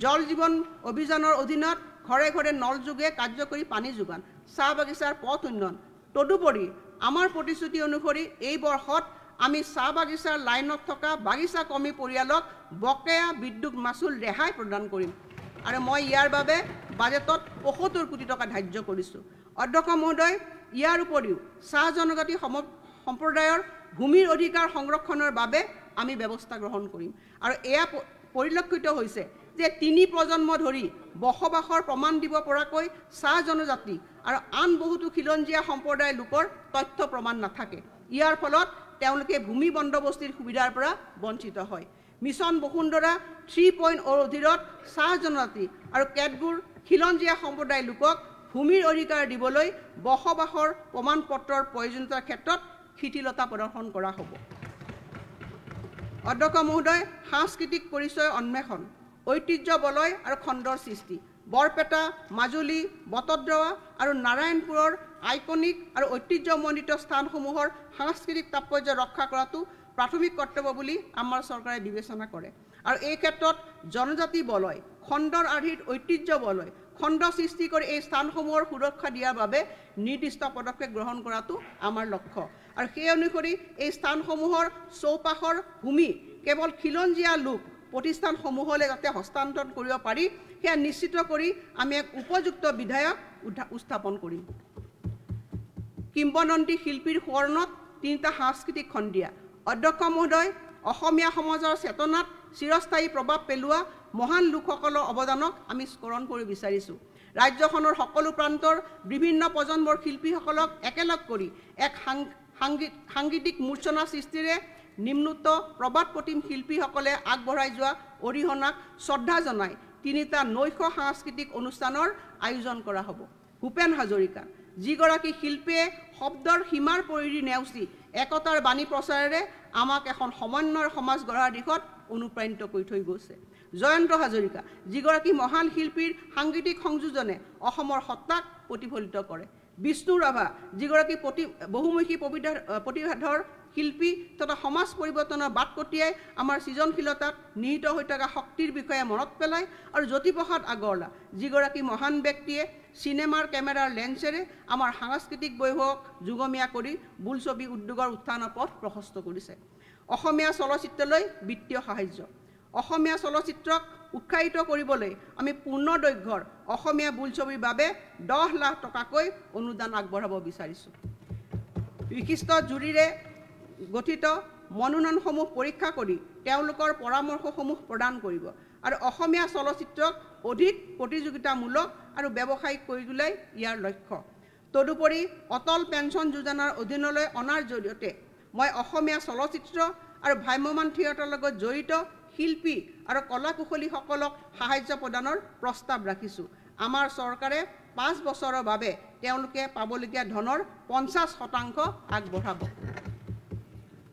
জল জীৱন অভিযানৰ অধীনত ঘৰে ঘৰে নল যোগে কাৰ্যকৰী পানী যোগান, চাহ বাগিচাৰ পথ উন্নয়ন। তদুপৰি আমাৰ প্ৰতিশ্ৰুতি অনুসৰি এই বৰ্ষত আমি চাহ বাগিচাৰ লাইনত থকা বাগিচা কৰ্মী পৰিয়ালক বকেয়া বিদ্যুৎ মাচুল ৰেহাই প্ৰদান কৰিম আৰু মই ইয়াৰ বাবে বাজেটত ৭৫ কোটি টকা ধাৰ্য কৰিছোঁ। অধ্যক্ষ মহোদয়, ইয়াৰ উপৰিও চাহ জনজাতি সম্প্ৰদায়ৰ ভূমিৰ অধিকাৰ সংৰক্ষণৰ বাবে আমি ব্যৱস্থা গ্ৰহণ কৰিম আৰু এয়া পৰিলক্ষিত হৈছে যে ৩ প্ৰজন্ম ধৰি বসবাসৰ প্ৰমাণ দিব পৰাকৈ চাহ জনজাতি আৰু আন বহুতো খিলঞ্জীয়া সম্প্ৰদায়ৰ লোকৰ তথ্য প্ৰমাণ নাথাকে। ইয়াৰ ফলত তেওঁলোকে ভূমি বন্দবস্তিৰ সুবিধাৰ পৰা বঞ্চিত হয়। মিছন বসুন্ধৰা 3.0 অধীনত চাহ জনজাতি আৰু কেতবোৰ খিলঞ্জীয়া সম্প্ৰদায়ৰ লোকক ভূমিৰ অধিকাৰ দিবলৈ বসবাসৰ প্ৰমাণপত্ৰৰ প্ৰয়োজনীয়তাৰ ক্ষেত্ৰত শিথিলতা প্ৰদৰ্শন কৰা হ'ব। অধ্যক্ষ মহোদয়, সাংস্কৃতিক পৰিচয় অন্বেষণ, ঐতিহ্য বলয় আৰু খণ্ডৰ সৃষ্টি, বৰপেটা, মাজুলী, বটদ্ৰৱা আৰু নাৰায়ণপুৰৰ আইকনিক আৰু ঐতিহ্যমণ্ডিত স্থানসমূহৰ সাংস্কৃতিক তাৎপৰ্য ৰক্ষা কৰাটো প্ৰাথমিক কৰ্তব্য বুলি আমাৰ চৰকাৰে বিবেচনা কৰে আৰু এই ক্ষেত্ৰত জনজাতি বলয়, খণ্ডৰ আৰ্হিত ঐতিহ্য বলয়, খণ্ড সৃষ্টি কৰি এই স্থানসমূহৰ সুৰক্ষা দিয়াৰ বাবে নিৰ্দিষ্ট পদক্ষেপ গ্ৰহণ কৰাটো আমাৰ লক্ষ্য আৰু সেই অনুসৰি এই স্থানসমূহৰ চৌপাশৰ ভূমি কেৱল খিলঞ্জীয়া লোক প্ৰতিষ্ঠানসমূহলৈ যাতে হস্তান্তৰ কৰিব পাৰি সেয়া নিশ্চিত কৰি আমি এক উপযুক্ত বিধায়ক উত্থাপন কৰিম। কিংবদন্তি শিল্পীৰ সোঁৱৰণত 3টা সাংস্কৃতিক খণ্ডিয়া। অধ্যক্ষ মহোদয়, অসমীয়া সমাজৰ চেতনাত চিৰস্থায়ী প্ৰভাৱ পেলোৱা মহান লোকসকলৰ অৱদানক আমি স্মৰণ কৰিব বিচাৰিছোঁ। ৰাজ্যখনৰ সকলো প্ৰান্তৰ বিভিন্ন প্ৰজন্মৰ শিল্পীসকলক একেলগ কৰি এক সাংগীতিক মূৰ্ছনা সৃষ্টিৰে নিম্নোক্ত প্ৰবাদ প্ৰতিম শিল্পীসকলে আগবঢ়াই যোৱা অৰিহণাক শ্ৰদ্ধা জনাই 3টা নৈশ সাংস্কৃতিক অনুষ্ঠানৰ আয়োজন কৰা হ'ব। ভূপেন হাজৰিকা, যিগৰাকী শিল্পীয়ে শব্দৰ সীমাৰ পৰিধি নেওচি একতাৰ বাণী প্ৰচাৰেৰে আমাক এখন সমন্বয়ৰ সমাজ গঢ়াৰ দিশত অনুপ্ৰাণিত কৰি থৈ গৈছে। জয়ন্ত হাজৰিকা, যিগৰাকী মহান শিল্পীৰ সাংগীতিক সংযোজনে অসমৰ সত্তাক প্ৰতিফলিত কৰে। বিষ্ণু ৰাভা, যিগৰাকী বহুমুখী প্ৰতিভাধৰ শিল্পী তথা সমাজ পৰিৱৰ্তনৰ বাট কটিয়াই আমাৰ সৃজনশীলতাক নিহিত হৈ থকা শক্তিৰ বিষয়ে মনত পেলায় আৰু জ্যোতিপ্ৰসাদ আগৰৱালা, যিগৰাকী মহান ব্যক্তিয়ে চিনেমাৰ কেমেৰাৰ লেন্সেৰে আমাৰ সাংস্কৃতিক বৈভৱক যুগমীয়া কৰি বোলছবি উদ্যোগৰ উত্থানৰ পথ প্ৰশস্ত কৰিছে। অসমীয়া চলচ্চিত্ৰলৈ বিত্তীয় সাহায্য। অসমীয়া চলচ্চিত্ৰক উৎসাহিত কৰিবলৈ আমি পূৰ্ণ দৈৰ্ঘ্যৰ অসমীয়া বোলছবিৰ বাবে 10 লাখ টকাকৈ অনুদান আগবঢ়াব বিচাৰিছোঁ। বিশিষ্ট জুৰিৰে গঠিত মনোনয়নসমূহ পৰীক্ষা কৰি তেওঁলোকৰ পৰামৰ্শসমূহ প্ৰদান কৰিব আৰু অসমীয়া চলচ্চিত্ৰক অধিক প্ৰতিযোগিতামূলক আৰু ব্যৱসায়িক কৰি তোলাই ইয়াৰ লক্ষ্য। তদুপৰি অটল পেঞ্চন যোজনাৰ অধীনলৈ অনাৰ জৰিয়তে মই অসমীয়া চলচ্চিত্ৰ আৰু ভ্ৰাম্যমাণ থিয়েটাৰৰ লগত জড়িত শিল্পী আৰু কলাকুশলীসকলক সাহায্য প্ৰদানৰ প্ৰস্তাৱ ৰাখিছোঁ। আমাৰ চৰকাৰে 5 বছৰৰ বাবে তেওঁলোকে পাবলগীয়া ধনৰ 50% আগবঢ়াব।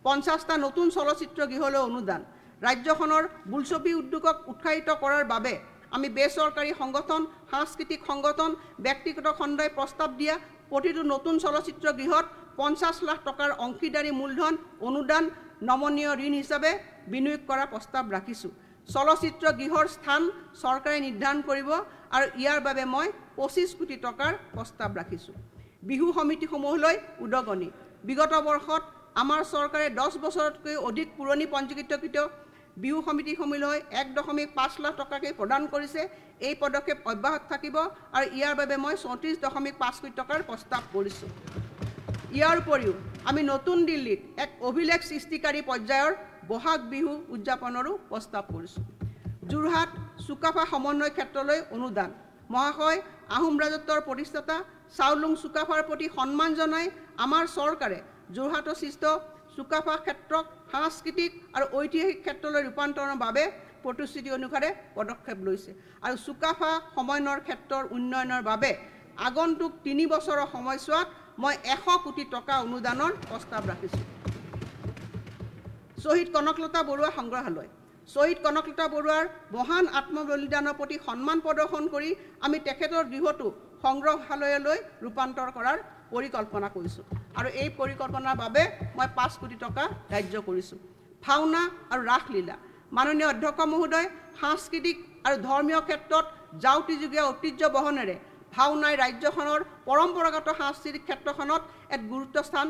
50টা নতুন চলচ্চিত্ৰ গৃহলৈ অনুদান। ৰাজ্যখনৰ বোলছবি উদ্যোগক উৎসাহিত কৰাৰ বাবে আমি বেচৰকাৰী সংগঠন, সাংস্কৃতিক সংগঠন, ব্যক্তিগত খণ্ডই প্ৰস্তাৱ দিয়া প্ৰতিটো নতুন চলচ্চিত্ৰ গৃহত 50 লাখ টকাৰ অংশীদাৰী মূলধন অনুদান নমনীয় ঋণ হিচাপে বিনিয়োগ কৰাৰ প্ৰস্তাৱ ৰাখিছোঁ। চলচ্চিত্ৰ গৃহৰ স্থান চৰকাৰে নিৰ্ধাৰণ কৰিব আৰু ইয়াৰ বাবে মই 25 কোটি টকাৰ প্ৰস্তাৱ ৰাখিছোঁ। বিহু সমিতিসমূহলৈ উদগনি। বিগত বৰ্ষত আমাৰ চৰকাৰে 10 বছৰতকৈ অধিক পুৰণি পঞ্জীকৃত বিহু সমিতিসমূহলৈ 1.5 লাখ টকাকৈ প্ৰদান কৰিছে। এই পদক্ষেপ অব্যাহত থাকিব আৰু ইয়াৰ বাবে মই 34.5 কোটি টকাৰ প্ৰস্তাৱ কৰিছোঁ। ইয়াৰ উপৰিও আমি নতুন দিল্লীত এক অভিলেখ সৃষ্টিকাৰী পৰ্যায়ৰ বহাগ বিহু উদযাপনৰো প্ৰস্তাৱ কৰিছোঁ। যোৰহাট চুকাফা সমন্বয় ক্ষেত্ৰলৈ অনুদান। মহাশয়, আহোম ৰাজত্বৰ প্ৰতিষ্ঠাতা চাওলুং চুকাফাৰ প্ৰতি সন্মান জনাই আমাৰ চৰকাৰে যোৰহাটৰ সৃষ্ট চুকাফা ক্ষেত্ৰক সাংস্কৃতিক আৰু ঐতিহাসিক ক্ষেত্ৰলৈ ৰূপান্তৰৰ বাবে প্ৰতিশ্ৰুতি অনুসাৰে পদক্ষেপ লৈছে আৰু চুকাফা সমন্বয়ৰ ক্ষেত্ৰৰ উন্নয়নৰ বাবে আগন্তুক 3 বছৰৰ সময়ছোৱাত মই 100 কোটি টকা অনুদানৰ প্ৰস্তাৱ ৰাখিছোঁ। শ্বহীদ কনকলতা বৰুৱা সংগ্ৰহালয়। শ্বহীদ কনকলতা বৰুৱাৰ মহান আত্মবলিদানৰ প্ৰতি সন্মান প্ৰদৰ্শন কৰি আমি তেখেতৰ গৃহটো সংগ্ৰহালয়লৈ ৰূপান্তৰ কৰাৰ পৰিকল্পনা কৰিছোঁ আৰু এই পৰিকল্পনাৰ বাবে মই 5 কোটি টকা ধাৰ্য কৰিছোঁ। ভাওনা আৰু ৰাসলীলা। মাননীয় অধ্যক্ষ মহোদয়, সাংস্কৃতিক আৰু ধৰ্মীয় ক্ষেত্ৰত যাউতিযুগীয়া ঐতিহ্য বহনেৰে ভাওনাই ৰাজ্যখনৰ পৰম্পৰাগত সাংস্কৃতিক ক্ষেত্ৰখনত এক গুৰুত্ব স্থান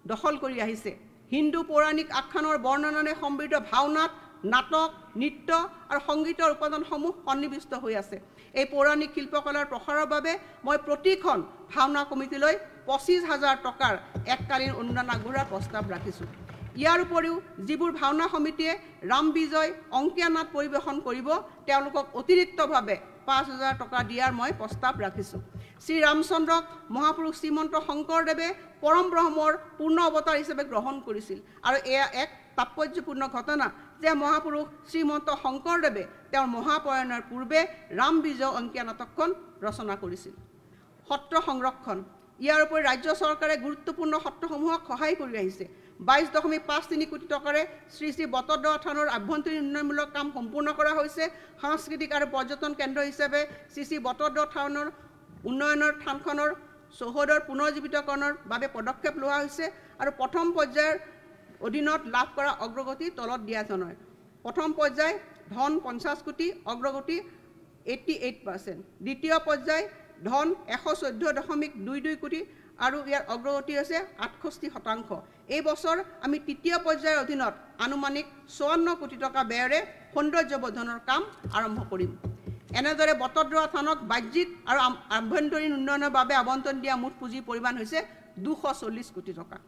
দখল কৰি আহিছে। হিন্দু পৌৰাণিক আখ্যানৰ বৰ্ণনাৰে সমৃদ্ধ ভাওনাত নাটক, নৃত্য আৰু সংগীতৰ উপাদানসমূহ সন্নিৱিষ্ট হৈ আছে। এই পৌৰাণিক শিল্পকলাৰ প্ৰসাৰৰ বাবে মই প্ৰতিখন ভাওনা কমিটিলৈ 25,000 টকাৰ এককালীন অনুদান আগবঢ়োৱাৰ প্ৰস্তাৱ ৰাখিছোঁ। ইয়াৰ উপৰিও যিবোৰ ভাওনা সমিতিয়ে ৰাম বিজয়, অংকীয়া নাট পৰিৱেশন কৰিব, তেওঁলোকক অতিৰিক্তভাৱে 5,000 টকা দিয়াৰ মই প্ৰস্তাৱ ৰাখিছোঁ। শ্ৰী ৰামচন্দ্ৰক মহাপুৰুষ শ্ৰীমন্ত শংকৰদেৱে পৰম ব্ৰহ্মৰ পূৰ্ণ অৱতাৰ হিচাপে গ্ৰহণ কৰিছিল আৰু এয়া এক তাৎপৰ্যপূৰ্ণ ঘটনা যে মহাপুৰুষ শ্ৰীমন্ত শংকৰদেৱে তেওঁৰ মহাপয়নৰ পূৰ্বে ৰাম বিজয় অংকীয়া নাটকখন ৰচনা কৰিছিল। সত্ৰ সংৰক্ষণ। ইয়াৰ উপৰি ৰাজ্য চৰকাৰে গুৰুত্বপূৰ্ণ সত্ৰসমূহক সহায় কৰি আহিছে। 22.53 কোটি টকাৰে শ্ৰী শ্ৰী বটদ্ৰৱা থানৰ আভ্যন্তৰীণ উন্নয়নমূলক কাম সম্পূৰ্ণ কৰা হৈছে। সাংস্কৃতিক আৰু পৰ্যটন কেন্দ্ৰ হিচাপে শ্ৰী শ্ৰী বটদ্ৰৱা থানৰ উন্নয়নৰ থানখনৰ চৌহদৰ পুনৰ্জীৱিতকৰণৰ বাবে পদক্ষেপ লোৱা হৈছে আৰু প্ৰথম পৰ্যায়ৰ অধীনত লাভ কৰা অগ্ৰগতি তলত দিয়া জনায়। প্ৰথম পৰ্যায় ধন 50 কোটি, অগ্ৰগতি 88%। দ্বিতীয় পৰ্যায় ধন 114.22 কোটি আৰু ইয়াৰ অগ্ৰগতি হৈছে 68%। এই বছৰ আমি তৃতীয় পৰ্যায়ৰ অধীনত আনুমানিক 54 কোটি টকা ব্যয়েৰে সৌন্দৰ্যবৰ্ধনৰ কাম আৰম্ভ কৰিম। এনেদৰে বটদ্ৰৱা থানক বাহ্যিক আৰু আভ্যন্তৰীণ উন্নয়নৰ বাবে আবণ্টন দিয়া মুঠ পুঁজিৰ পৰিমাণ হৈছে 240 কোটি টকা।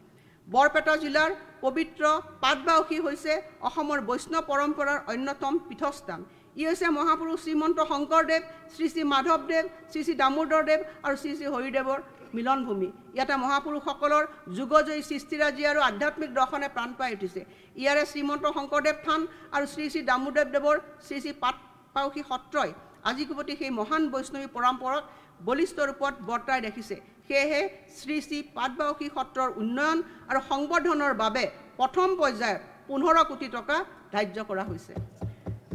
বৰপেটা জিলাৰ পবিত্ৰ পাটবাউসী হৈছে অসমৰ বৈষ্ণৱ পৰম্পৰাৰ অন্যতম পীঠস্থান। ই হৈছে মহাপুৰুষ শ্ৰীমন্ত শংকৰদেৱ, শ্ৰী শ্ৰী মাধৱদেৱ, শ্ৰী শ্ৰী দামোদৰদেৱ আৰু শ্ৰী শ্ৰী হৰিদেৱৰ মিলনভূমি। ইয়াতে মহাপুৰুষসকলৰ যুগজয়ী সৃষ্টিৰাজি আৰু আধ্যাত্মিক দৰ্শনে প্ৰাণ পাই উঠিছে। ইয়াৰে শ্ৰীমন্ত শংকৰদেৱ থান আৰু শ্ৰী শ্ৰী দামোদৰদেৱৰ শ্ৰী শ্ৰী পাটবাউসী সত্ৰই আজিকোপতি সেই মহান বৈষ্ণৱী পৰম্পৰাক বলিষ্ঠ ৰূপত বৰ্তাই ৰাখিছে। সেয়েহে শ্ৰী শ্ৰী পাটবাউসী সত্ৰৰ উন্নয়ন আৰু সংবৰ্ধনৰ বাবে প্ৰথম পৰ্যায়ত 15 কোটি টকা ধাৰ্য কৰা হৈছে।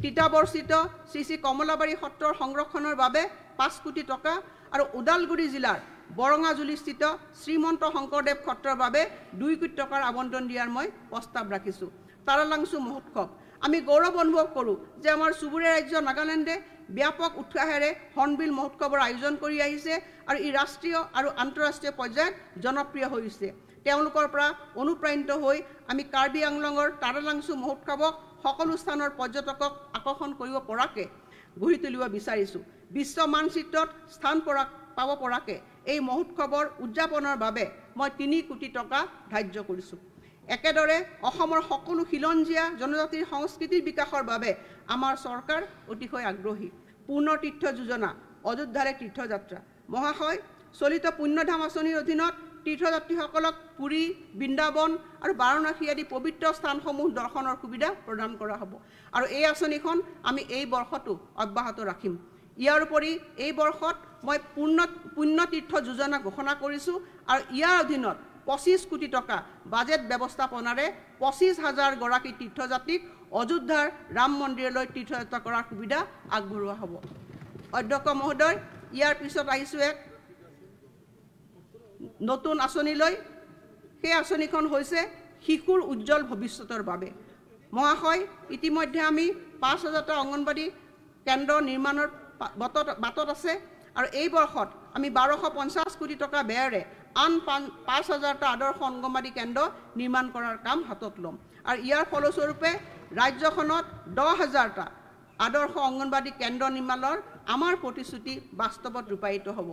তিতাবৰস্থিত শ্ৰী শ্ৰী কমলাবাৰী সত্ৰৰ সংৰক্ষণৰ বাবে 5 কোটি টকা আৰু ওদালগুৰি জিলাৰ বৰঙাজুলিস্থিত শ্ৰীমন্ত শংকৰদেৱ সত্ৰৰ বাবে 2 কোটি টকাৰ আবণ্টন দিয়াৰ মই প্ৰস্তাৱ ৰাখিছোঁ। তাৰালাংচু মহোৎসৱ। আমি গৌৰৱ অনুভৱ কৰোঁ যে আমাৰ চুবুৰীয়া ৰাজ্য নাগালেণ্ডে ব্যাপক উৎসাহেৰে হৰ্ণবিল মহোৎসৱৰ আয়োজন কৰি আহিছে আৰু ই ৰাষ্ট্ৰীয় আৰু আন্তঃৰাষ্ট্ৰীয় পৰ্যায়ত জনপ্ৰিয় হৈছে। তেওঁলোকৰ পৰা অনুপ্ৰাণিত হৈ আমি কাৰ্বি আংলঙৰ তাৰালাংচু মহোৎসৱক সকলো স্থানৰ পৰ্যটকক আকৰ্ষণ কৰিব পৰাকৈ গঢ়ি তুলিব বিচাৰিছোঁ। বিশ্ব মানচিত্ৰত স্থান পাব পৰাকৈ এই মহোৎসৱৰ উদযাপনৰ বাবে মই 3 কোটি টকা ধাৰ্য কৰিছোঁ। একেদৰে অসমৰ সকলো খিলঞ্জীয়া জনজাতিৰ সংস্কৃতিৰ বিকাশৰ বাবে আমাৰ চৰকাৰ অতিশয় আগ্ৰহী। পূৰ্ণ তীৰ্থ যোজনা, অযোধ্যালৈ তীৰ্থযাত্ৰা। মহাশয়, চলিত পুণ্যধাম আঁচনিৰ অধীনত তীৰ্থযাত্ৰীসকলক পুৰী, বৃন্দাবন আৰু বাৰাণসী আদি পবিত্ৰ স্থানসমূহ দৰ্শনৰ সুবিধা প্ৰদান কৰা হ'ব আৰু এই আঁচনিখন আমি এই বৰ্ষতো অব্যাহত ৰাখিম। ইয়াৰ উপৰি এই বৰ্ষত মই পুণ্য তীৰ্থ যোজনা ঘোষণা কৰিছোঁ আৰু ইয়াৰ অধীনত 25 কোটি টকা বাজেট ব্যৱস্থাপনাৰে 25,000 গৰাকী তীৰ্থযাত্ৰীক অযোধ্যাৰ ৰাম মন্দিৰলৈ তীৰ্থযাত্ৰা কৰাৰ সুবিধা আগবঢ়োৱা হ'ব। অধ্যক্ষ মহোদয়, ইয়াৰ পিছত আহিছোঁ এক নতুন আঁচনিলৈ। সেই আঁচনিখন হৈছে শিশুৰ উজ্জ্বল ভৱিষ্যতৰ বাবে। মহাশয়, ইতিমধ্যে আমি 5,000টা অংগনবাড়ী কেন্দ্ৰ নিৰ্মাণৰ বাটত আছে আৰু এই বৰ্ষত আমি 1250 কোটি টকা ব্যয়েৰে আন 5,000টা আদৰ্শ অংগনবাড়ী কেন্দ্ৰ নিৰ্মাণ কৰাৰ কাম হাতত ল'ম আৰু ইয়াৰ ফলস্বৰূপে ৰাজ্যখনত 10,000টা আদৰ্শ অংগনবাড়ী কেন্দ্ৰ নিৰ্মাণৰ আমাৰ প্ৰতিশ্ৰুতি বাস্তৱত ৰূপায়িত হ'ব।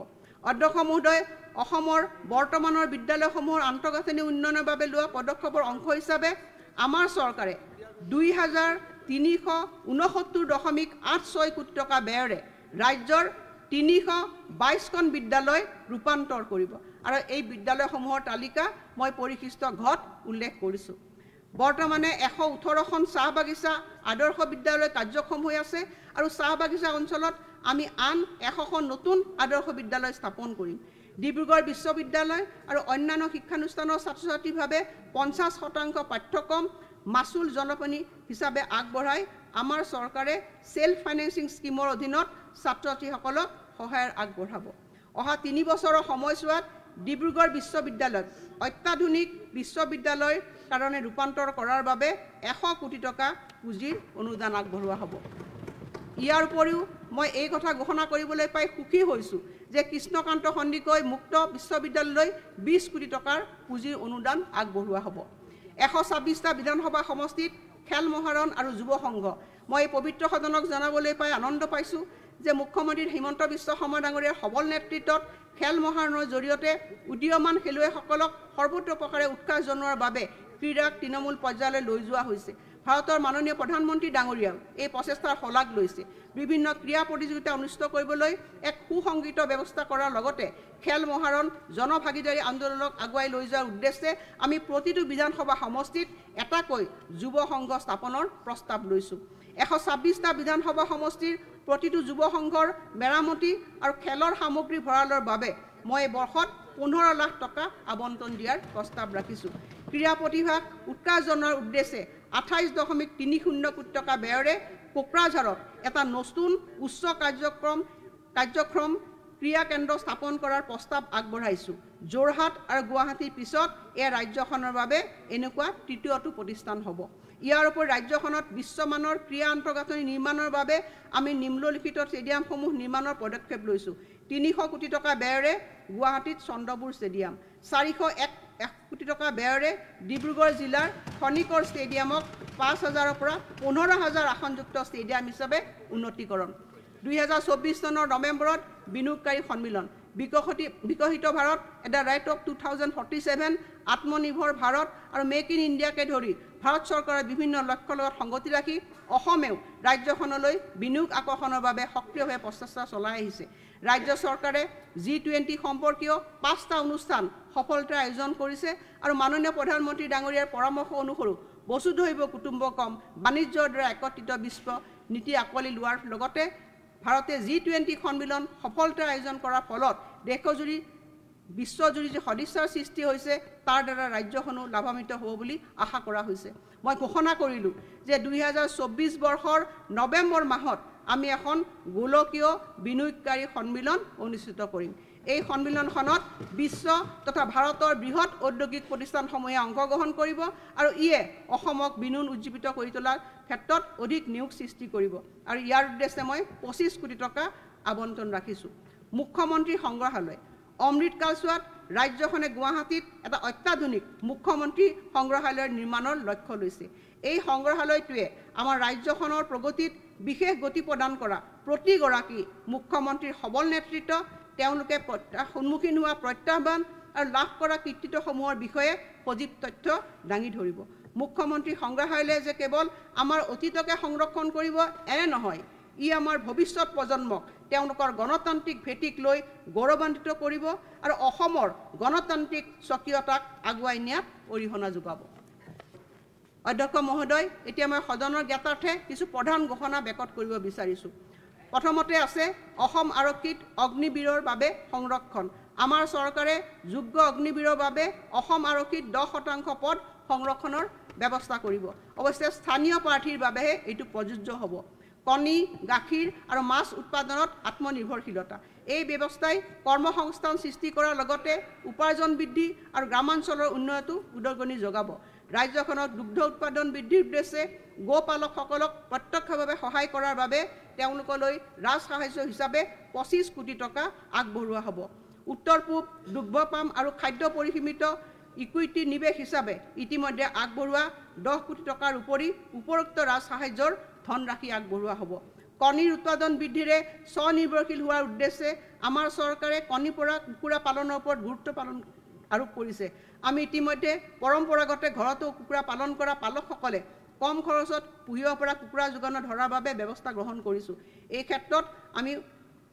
অধ্যক্ষ মহোদয়, অসমৰ বৰ্তমানৰ বিদ্যালয়সমূহৰ আন্তঃগাঁথনি উন্নয়নৰ বাবে লোৱা পদক্ষেপৰ অংশ হিচাপে আমাৰ চৰকাৰে 2,369.86 কোটি টকা ব্যয়েৰে ৰাজ্যৰ 322খন বিদ্যালয় ৰূপান্তৰ কৰিব আৰু এই বিদ্যালয়সমূহৰ তালিকা মই পৰিশিষ্ট ঘত উল্লেখ কৰিছোঁ। বৰ্তমানে 118খন চাহ বাগিচা আদৰ্শ বিদ্যালয় কাৰ্যক্ষম হৈ আছে আৰু চাহ বাগিচা অঞ্চলত আমি আন 100খন নতুন আদৰ্শ বিদ্যালয় স্থাপন কৰিম। ডিব্ৰুগড় বিশ্ববিদ্যালয় আৰু অন্যান্য শিক্ষানুষ্ঠানৰ ছাত্ৰ ছাত্ৰীৰ বাবে 50% পাঠ্যক্ৰম মাচুল জলপনী হিচাপে আগবঢ়াই আমাৰ চৰকাৰে সেল্ফ ফাইনেন্সিং স্কিমৰ অধীনত ছাত্ৰ ছাত্ৰীসকলক সহায় আগবঢ়াব। অহা 3 বছৰৰ সময়ছোৱাত ডিব্ৰুগড় বিশ্ববিদ্যালয়ক অত্যাধুনিক বিশ্ববিদ্যালয়ৰ কাৰণে ৰূপান্তৰ কৰাৰ বাবে 100 কোটি টকা পুঁজিৰ অনুদান আগবঢ়োৱা হ'ব। ইয়াৰ উপৰিও মই এই কথা ঘোষণা কৰিবলৈ পাই সুখী হৈছোঁ যে কৃষ্ণকান্ত সন্দিকৈ মুক্ত বিশ্ববিদ্যালয়লৈ 20 কোটি টকাৰ পুঁজিৰ অনুদান আগবঢ়োৱা হ'ব। 126টা বিধানসভা সমষ্টিত খেল মহাৰণ আৰু যুৱ সংঘ। মই এই পবিত্ৰ সদনক জনাবলৈ পাই আনন্দ পাইছোঁ যে মুখ্যমন্ত্ৰী হিমন্ত বিশ্ব শৰ্মা ডাঙৰীয়াৰ সবল নেতৃত্বত খেল মহাৰণৰ জৰিয়তে উদীয়মান খেলুৱৈসকলক সৰ্বতোপ্ৰকাৰে উৎসাহ জনোৱাৰ বাবে ক্ৰীড়াক তৃণমূল পৰ্যায়লৈ লৈ যোৱা হৈছে। ভাৰতৰ মাননীয় প্ৰধানমন্ত্ৰী ডাঙৰীয়াও এই প্ৰচেষ্টাৰ শলাগ লৈছে। বিভিন্ন ক্ৰীড়া প্ৰতিযোগিতা অনুষ্ঠিত কৰিবলৈ এক সুসংগঠিত ব্যৱস্থা কৰাৰ লগতে খেল মহাৰণ জনভাগিদাৰী আন্দোলনক আগুৱাই লৈ যোৱাৰ উদ্দেশ্যে আমি প্ৰতিটো বিধানসভা সমষ্টিত এটাকৈ যুৱ সংঘ স্থাপনৰ প্ৰস্তাৱ লৈছোঁ। 126টা বিধানসভা সমষ্টিৰ প্ৰতিটো যুৱ সংঘৰ মেৰামতি আৰু খেলৰ সামগ্ৰী ভঁৰালৰ বাবে মই বৰ্ষত 15 লাখ টকা আবণ্টন দিয়াৰ প্ৰস্তাৱ ৰাখিছোঁ। ক্ৰীড়া প্ৰতিভাক উৎসাহ জনোৱাৰ উদ্দেশ্যে 28.30 কোটি টকা ব্যয়েৰে কোকৰাঝাৰত এটা নতুন উচ্চ কাৰ্যক্ৰম ক্ৰীড়া কেন্দ্ৰ স্থাপন কৰাৰ প্ৰস্তাৱ আগবঢ়াইছোঁ। যোৰহাট আৰু গুৱাহাটীৰ পিছত এই ৰাজ্যখনৰ বাবে এনেকুৱা তৃতীয়টো প্ৰতিষ্ঠান হ'ব। ইয়াৰ উপৰি ৰাজ্যখনত বিশ্বমানৰ ক্ৰীড়া আন্তঃগাঁথনি নিৰ্মাণৰ বাবে আমি নিম্নলিখিত ষ্টেডিয়ামসমূহ নিৰ্মাণৰ পদক্ষেপ লৈছোঁ। 300 কোটি টকা ব্যয়েৰে গুৱাহাটীত চন্দ্ৰপুৰ ষ্টেডিয়াম, 401 কোটি টকা ব্যয়েৰে ডিব্ৰুগড় জিলাৰ খনিকৰ ষ্টেডিয়ামক 5,000ৰ পৰা 15,000 আসনযুক্ত ষ্টেডিয়াম হিচাপে উন্নতিকৰণ। 2024 চনৰ নৱেম্বৰত বিনিয়োগকাৰী সন্মিলন, বিকশিত Bharat at the rate of 2047, আত্মনিৰ্ভৰ ভাৰত আৰু মেক ইন ইণ্ডিয়াকে ধৰি ভাৰত চৰকাৰৰ বিভিন্ন লক্ষ্যৰ লগত সংগতি ৰাখি অসমেও ৰাজ্যখনলৈ বিনিয়োগ আকৰ্ষণৰ বাবে সক্ৰিয়ভাৱে প্ৰচেষ্টা চলাই আহিছে। ৰাজ্য চৰকাৰে G20 সম্পৰ্কীয় 5টা অনুষ্ঠান সফলতাৰে আয়োজন কৰিছে আৰু মাননীয় প্ৰধানমন্ত্ৰী ডাঙৰীয়াৰ পৰামৰ্শ অনুসৰি বসুধৈৱ কুটুম্বকম বাণিজ্যৰ দ্বাৰা একত্ৰিত বিশ্ব নীতি আঁকোৱালি লোৱাৰ লগতে ভাৰতে G20 সন্মিলন সফলতাৰে আয়োজন কৰাৰ ফলত দেশজুৰি বিশ্বজুৰি যে সদিচ্ছাৰ সৃষ্টি হৈছে তাৰ দ্বাৰা ৰাজ্যখনো লাভান্বিত হ'ব বুলি আশা কৰা হৈছে। মই ঘোষণা কৰিলোঁ যে 2024 বৰ্ষৰ নৱেম্বৰ মাহত আমি এখন গোলকীয় বিনিয়োগকাৰী সন্মিলন অনুষ্ঠিত কৰিম। এই সন্মিলনখনত বিশ্ব তথা ভাৰতৰ বৃহৎ ঔদ্যোগিক প্ৰতিষ্ঠানসমূহে অংশগ্ৰহণ কৰিব আৰু ইয়ে অসমক বিনিয়োগ উজ্জীৱিত কৰি তোলাৰ ক্ষেত্ৰত অধিক নিয়োগ সৃষ্টি কৰিব আৰু ইয়াৰ উদ্দেশ্যে মই 25 কোটি টকা আবণ্টন ৰাখিছোঁ। মুখ্যমন্ত্ৰী সংগ্ৰহালয়, অমৃত কালচোৱাত ৰাজ্যখনে গুৱাহাটীত এটা অত্যাধুনিক মুখ্যমন্ত্ৰী সংগ্ৰহালয়ৰ নিৰ্মাণৰ লক্ষ্য লৈছে। এই সংগ্ৰহালয়টোৱে আমাৰ ৰাজ্যখনৰ প্ৰগতিত বিশেষ গতি প্ৰদান কৰা প্ৰতিগৰাকী মুখ্যমন্ত্ৰীৰ সবল নেতৃত্ব, তেওঁলোকে সন্মুখীন হোৱা প্ৰত্যাহ্বান আৰু লাভ কৰা কৃতিত্বসমূহৰ বিষয়ে সজীৱ তথ্য দাঙি ধৰিব। মুখ্যমন্ত্ৰী সংগ্ৰহালয়ে যে কেৱল আমাৰ অতীতকে সংৰক্ষণ কৰিব এনে নহয়, ই আমাৰ ভৱিষ্যত প্ৰজন্মক তেওঁলোকৰ গণতান্ত্ৰিক ভেটিক লৈ গৌৰৱান্বিত কৰিব আৰু অসমৰ গণতান্ত্ৰিক স্বকীয়তাক আগুৱাই নিয়াত অৰিহণা যোগাব। অধ্যক্ষ মহোদয়, এতিয়া মই সদনৰ জ্ঞাতাৰ্থে কিছু প্ৰধান ঘোষণা বেকত কৰিব বিচাৰিছোঁ। প্ৰথমতে আছে অসম আৰক্ষীত অগ্নিবীৰৰ বাবে সংৰক্ষণ। আমাৰ চৰকাৰে যোগ্য অগ্নিবীৰৰ বাবে অসম আৰক্ষীত 10% পদ সংৰক্ষণৰ ব্যৱস্থা কৰিব। অৱশ্যে স্থানীয় প্ৰাৰ্থীৰ বাবেহে এইটো প্ৰযোজ্য হ'ব। কণী, গাখীৰ আৰু মাছ উৎপাদনত আত্মনিৰ্ভৰশীলতা, এই ব্যৱস্থাই কৰ্মসংস্থান সৃষ্টি কৰাৰ লগতে উপাৰ্জন বৃদ্ধি আৰু গ্ৰামাঞ্চলৰ উন্নয়নতো উদগনি যোগাব। ৰাজ্যখনত দুগ্ধ উৎপাদন বৃদ্ধিৰ উদ্দেশ্যে গোপালকসকলক প্ৰত্যক্ষভাৱে সহায় কৰাৰ বাবে তেওঁলোকলৈ ৰাজসাহায্য হিচাপে 25 কোটি টকা আগবঢ়োৱা হ'ব। উত্তৰ পূব দুগ্ধ পাম আৰু খাদ্য পৰিসীমিত ইকুইটি নিৱেশ হিচাপে ইতিমধ্যে আগবঢ়োৱা 10 কোটি টকাৰ উপৰি উপৰোক্ত ৰাজসাহায্যৰ ধনৰাশি আগবঢ়োৱা হ'ব। কণীৰ উৎপাদন বৃদ্ধিৰে স্বনিৰ্ভৰশীল হোৱাৰ উদ্দেশ্যে আমাৰ চৰকাৰে কণী পৰা কুকুৰা পালনৰ ওপৰত গুৰুত্ব আৰোপ কৰিছে। আমি ইতিমধ্যে পৰম্পৰাগত ঘৰতো কুকুৰা পালন কৰা পালকসকলে কম খৰচত পুহিব পৰা কুকুৰা যোগান ধৰাৰ বাবে ব্যৱস্থা গ্ৰহণ কৰিছোঁ। এই ক্ষেত্ৰত আমি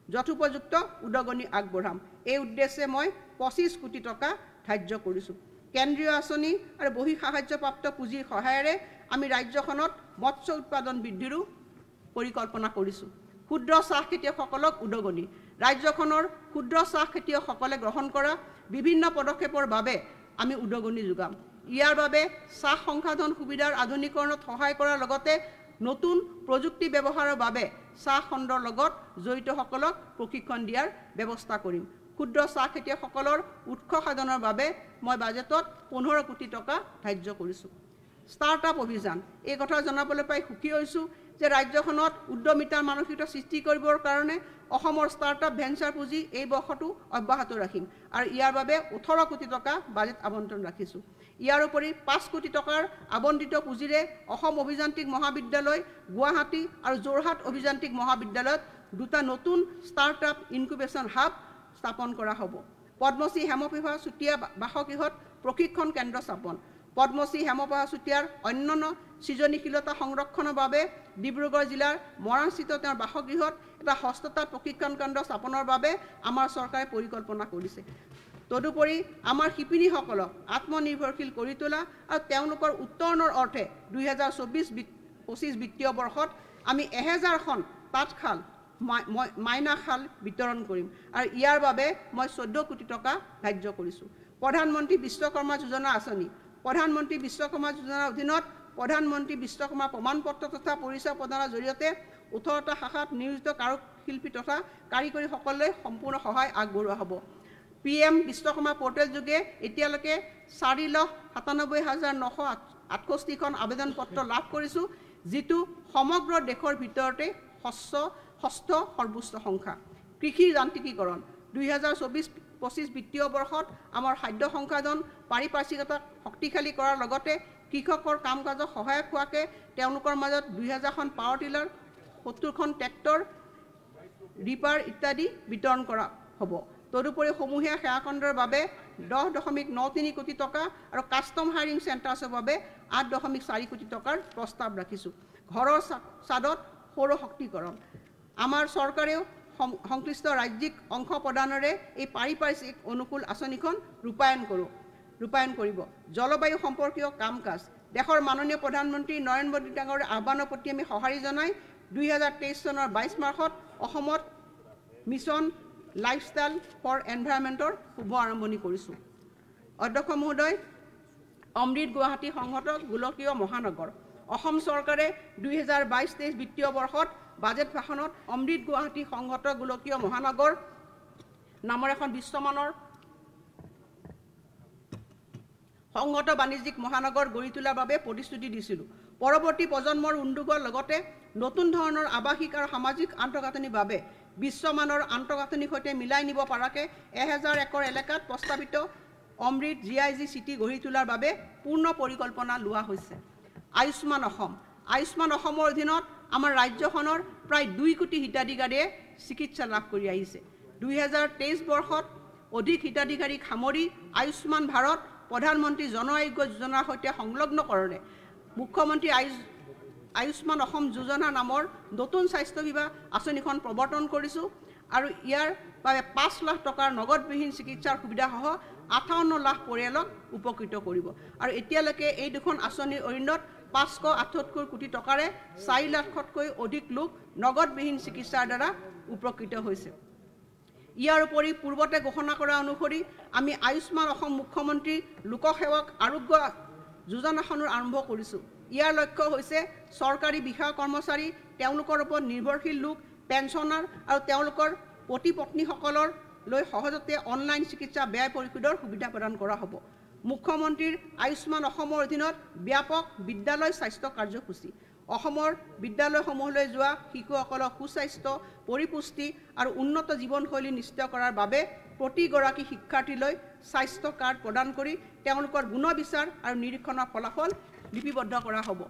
যথোপযুক্ত উদগনি আগবঢ়াম। এই উদ্দেশ্যে মই 25 কোটি টকা ধাৰ্য কৰিছোঁ। কেন্দ্ৰীয় আঁচনি আৰু বহি সাহায্যপ্ৰাপ্ত পুঁজিৰ সহায়েৰে আমি ৰাজ্যখনত মৎস্য উৎপাদন বৃদ্ধিৰো পৰিকল্পনা কৰিছোঁ। ক্ষুদ্ৰ চাহ খেতিয়কসকলক উদগনি, ৰাজ্যখনৰ ক্ষুদ্ৰ চাহ খেতিয়কসকলে গ্ৰহণ কৰা বিভিন্ন পদক্ষেপৰ বাবে আমি উদগনি যোগাম। ইয়াৰ বাবে চাহ সংসাধন সুবিধাৰ আধুনিকৰণত সহায় কৰাৰ লগতে নতুন প্ৰযুক্তি ব্যৱহাৰৰ বাবে চাহ খণ্ডৰ লগত জড়িতসকলক প্ৰশিক্ষণ দিয়াৰ ব্যৱস্থা কৰিম। ক্ষুদ্ৰ চাহ খেতিয়কসকলৰ উৎস সাধনৰ বাবে মই বাজেটত 15 কোটি টকা ধাৰ্য কৰিছোঁ। ষ্টাৰ্টআপ অভিযান এই কথা জনাবলৈ পাই সুখী হৈছোঁ যে ৰাজ্যখনত উদ্যমিতাৰ মানসিকতা সৃষ্টি কৰিবৰ কাৰণে অসমৰ ষ্টাৰ্টআপ ভেঞ্চাৰ পুঁজি এই বৰ্ষটো অব্যাহত ৰাখিম আৰু ইয়াৰ বাবে 18 কোটি টকা বাজেট আবণ্টন ৰাখিছোঁ। ইয়াৰ উপৰি 5 কোটি টকাৰ আবণ্টিত পুঁজিৰে অসম অভিযান্ত্ৰিক মহাবিদ্যালয়, গুৱাহাটী আৰু যোৰহাট অভিযান্ত্ৰিক মহাবিদ্যালয়ত দুটা নতুন ষ্টাৰ্টআপ ইনকুবেশ্যন হাব স্থাপন কৰা হ'ব। পদ্মশ্ৰী হেমপ্ৰভা চুতীয়া বাসগৃহত প্ৰশিক্ষণ কেন্দ্ৰ স্থাপন। পদ্মশ্ৰী হেমপ্ৰভা চুতীয়াৰ অন্যান্য সৃজনীশীলতা সংৰক্ষণৰ বাবে ডিব্ৰুগড় জিলাৰ মৰাণস্থিত তেওঁৰ বাসগৃহত এটা হস্ততাঁত প্ৰশিক্ষণ কেন্দ্ৰ স্থাপনৰ বাবে আমাৰ চৰকাৰে পৰিকল্পনা কৰিছে। তদুপৰি আমাৰ শিপিনীসকলক আত্মনিৰ্ভৰশীল কৰি তোলা আৰু তেওঁলোকৰ উত্তৰণৰ অৰ্থে 2024-25 বিত্তীয় বৰ্ষত আমি 1000খন তাঁতশাল মাইনাশাল বিতৰণ কৰিম আৰু ইয়াৰ বাবে মই 14 কোটি টকা ধাৰ্য কৰিছোঁ। প্ৰধানমন্ত্ৰী বিশ্বকৰ্মা যোজনা আঁচনি। প্ৰধানমন্ত্ৰী বিশ্বকৰ্মা যোজনাৰ অধীনত প্ৰধানমন্ত্ৰী বিশ্বকৰ্মা প্ৰমাণপত্ৰ তথা পৰিচয় প্ৰদানৰ জৰিয়তে 18টা শাখাত নিয়োজিত কাৰুশিল্পী তথা কাৰিকৰীসকললৈ সম্পূৰ্ণ সহায় আগবঢ়োৱা হ'ব। PM বিশ্বকৰ্মা পৰ্টেল যোগে এতিয়ালৈকে 4,97,968খন আবেদন পত্ৰ লাভ কৰিছোঁ, যিটো সমগ্ৰ দেশৰ ভিতৰতে ষষ্ঠ সৰ্বোচ্চ সংখ্যা। কৃষি যান্ত্ৰিকীকৰণ 2024-25 বিত্তীয় বৰ্ষত আমাৰ খাদ্য সংসাধন পাৰিপাৰ্শ্বিকতা শক্তিশালী কৰাৰ লগতে কৃষকৰ কাম কাজত সহায়ক হোৱাকৈ তেওঁলোকৰ মাজত 2000খন পাৱাৰ টিলাৰ, 70খন ট্ৰেক্টৰ, ৰিপাৰ ইত্যাদি বিতৰণ কৰা হ'ব। তদুপৰি সমূহীয়া সেৱাখণ্ডৰ বাবে 10.93 কোটি টকা আৰু কাষ্টম হায়াৰিং চেণ্টাৰ্ছৰ বাবে 8.4 কোটি টকাৰ প্ৰস্তাৱ ৰাখিছোঁ। ঘৰৰ ছাদত সৌৰ শক্তিকৰণ। আমাৰ চৰকাৰেও সংশ্লিষ্ট ৰাজ্যিক অংশ প্ৰদানেৰে এই পাৰিপাৰ্শ্বিক অনুকূল আঁচনিখন ৰূপায়ণ কৰিব। জলবায়ু সম্পৰ্কীয় কাম কাজ। দেশৰ মাননীয় প্ৰধানমন্ত্ৰী নৰেন্দ্ৰ মোদী ডাঙৰীয়াৰ আহ্বানৰ প্ৰতি আমি সঁহাৰি জনাই 2023 চনৰ 22 মাৰ্চত অসমত মিছন লাইফষ্টাইল ফৰ এনভাইৰনমেণ্টৰ শুভ আৰম্ভণি কৰিছোঁ। অধ্যক্ষ মহোদয়, অমৃত গুৱাহাটী সংহত গোলকীয় মহানগৰ। অসম চৰকাৰে 2022-23 বিত্তীয় বৰ্ষত বাজেট ভাষণত অমৃত গুৱাহাটী সংহত গোলকীয় মহানগৰ নামৰ এখন বিশ্বমানৰ সংহত বাণিজ্যিক মহানগৰ গঢ়ি তোলাৰ বাবে প্ৰতিশ্ৰুতি দিছিলোঁ। পৰৱৰ্তী প্ৰজন্মৰ উদ্যোগৰ লগতে নতুন ধৰণৰ আৱাসিক আৰু সামাজিক আন্তঃগাঁথনিৰ বাবে বিশ্বমানৰ আন্তঃগাঁথনিৰ সৈতে মিলাই নিব পৰাকৈ 1000 একৰ এলেকাত প্ৰস্তাৱিত অমৃত GIG চিটি গঢ়ি তোলাৰ বাবে পূৰ্ণ পৰিকল্পনা লোৱা হৈছে। আয়ুষ্মান অসম। আয়ুষ্মান অসমৰ অধীনত আমাৰ ৰাজ্যখনৰ প্ৰায় 2 কোটি হিতাধিকাৰীয়ে চিকিৎসা লাভ কৰি আহিছে। 2023 বৰ্ষত অধিক হিতাধিকাৰীক সামৰি আয়ুষ্মান ভাৰত প্ৰধানমন্ত্ৰী জন আৰোগ্য যোজনাৰ সৈতে সংলগ্নকৰণে মুখ্যমন্ত্ৰী আয়ুষ্মান অসম যোজনা নামৰ নতুন স্বাস্থ্য বীমা আঁচনিখন প্ৰৱৰ্তন কৰিছোঁ আৰু ইয়াৰ বাবে 5 লাখ টকাৰ নগদবিহীন চিকিৎসাৰ সুবিধাসহ 58 লাখ পৰিয়ালক উপকৃত কৰিব আৰু এতিয়ালৈকে এই দুখন আঁচনিৰ অধীনত 578 কোটি টকাৰে 4 লাখতকৈ অধিক লোক নগদবিহীন চিকিৎসাৰ দ্বাৰা উপকৃত হৈছে। ইয়াৰ উপৰি পূৰ্বতে ঘোষণা কৰা অনুসৰি আমি আয়ুষ্মান অসম মুখ্যমন্ত্ৰী লোকসেৱক আৰোগ্য যোজনাখনৰ আৰম্ভ কৰিছোঁ। ইয়াৰ লক্ষ্য হৈছে চৰকাৰী বিষয়া কৰ্মচাৰী, তেওঁলোকৰ ওপৰত নিৰ্ভৰশীল লোক, পেঞ্চনাৰ আৰু তেওঁলোকৰ পতি পত্নীসকলৰ লৈ সহজতে অনলাইন চিকিৎসা ব্যয় পৰিশোধৰ সুবিধা প্ৰদান কৰা হ'ব। মুখ্যমন্ত্ৰীৰ আয়ুষ্মান অসমৰ অধীনত ব্যাপক বিদ্যালয় স্বাস্থ্য কাৰ্যসূচী। অসমৰ বিদ্যালয়সমূহলৈ যোৱা শিশুসকলক সুস্বাস্থ্য, পৰিপুষ্টি আৰু উন্নত জীৱনশৈলী নিশ্চিত কৰাৰ বাবে প্ৰতিগৰাকী শিক্ষাৰ্থীলৈ স্বাস্থ্য কাৰ্ড প্ৰদান কৰি তেওঁলোকৰ গুণবিচাৰ আৰু নিৰীক্ষণৰ ফলাফল লিপিবদ্ধ কৰা হ'ব।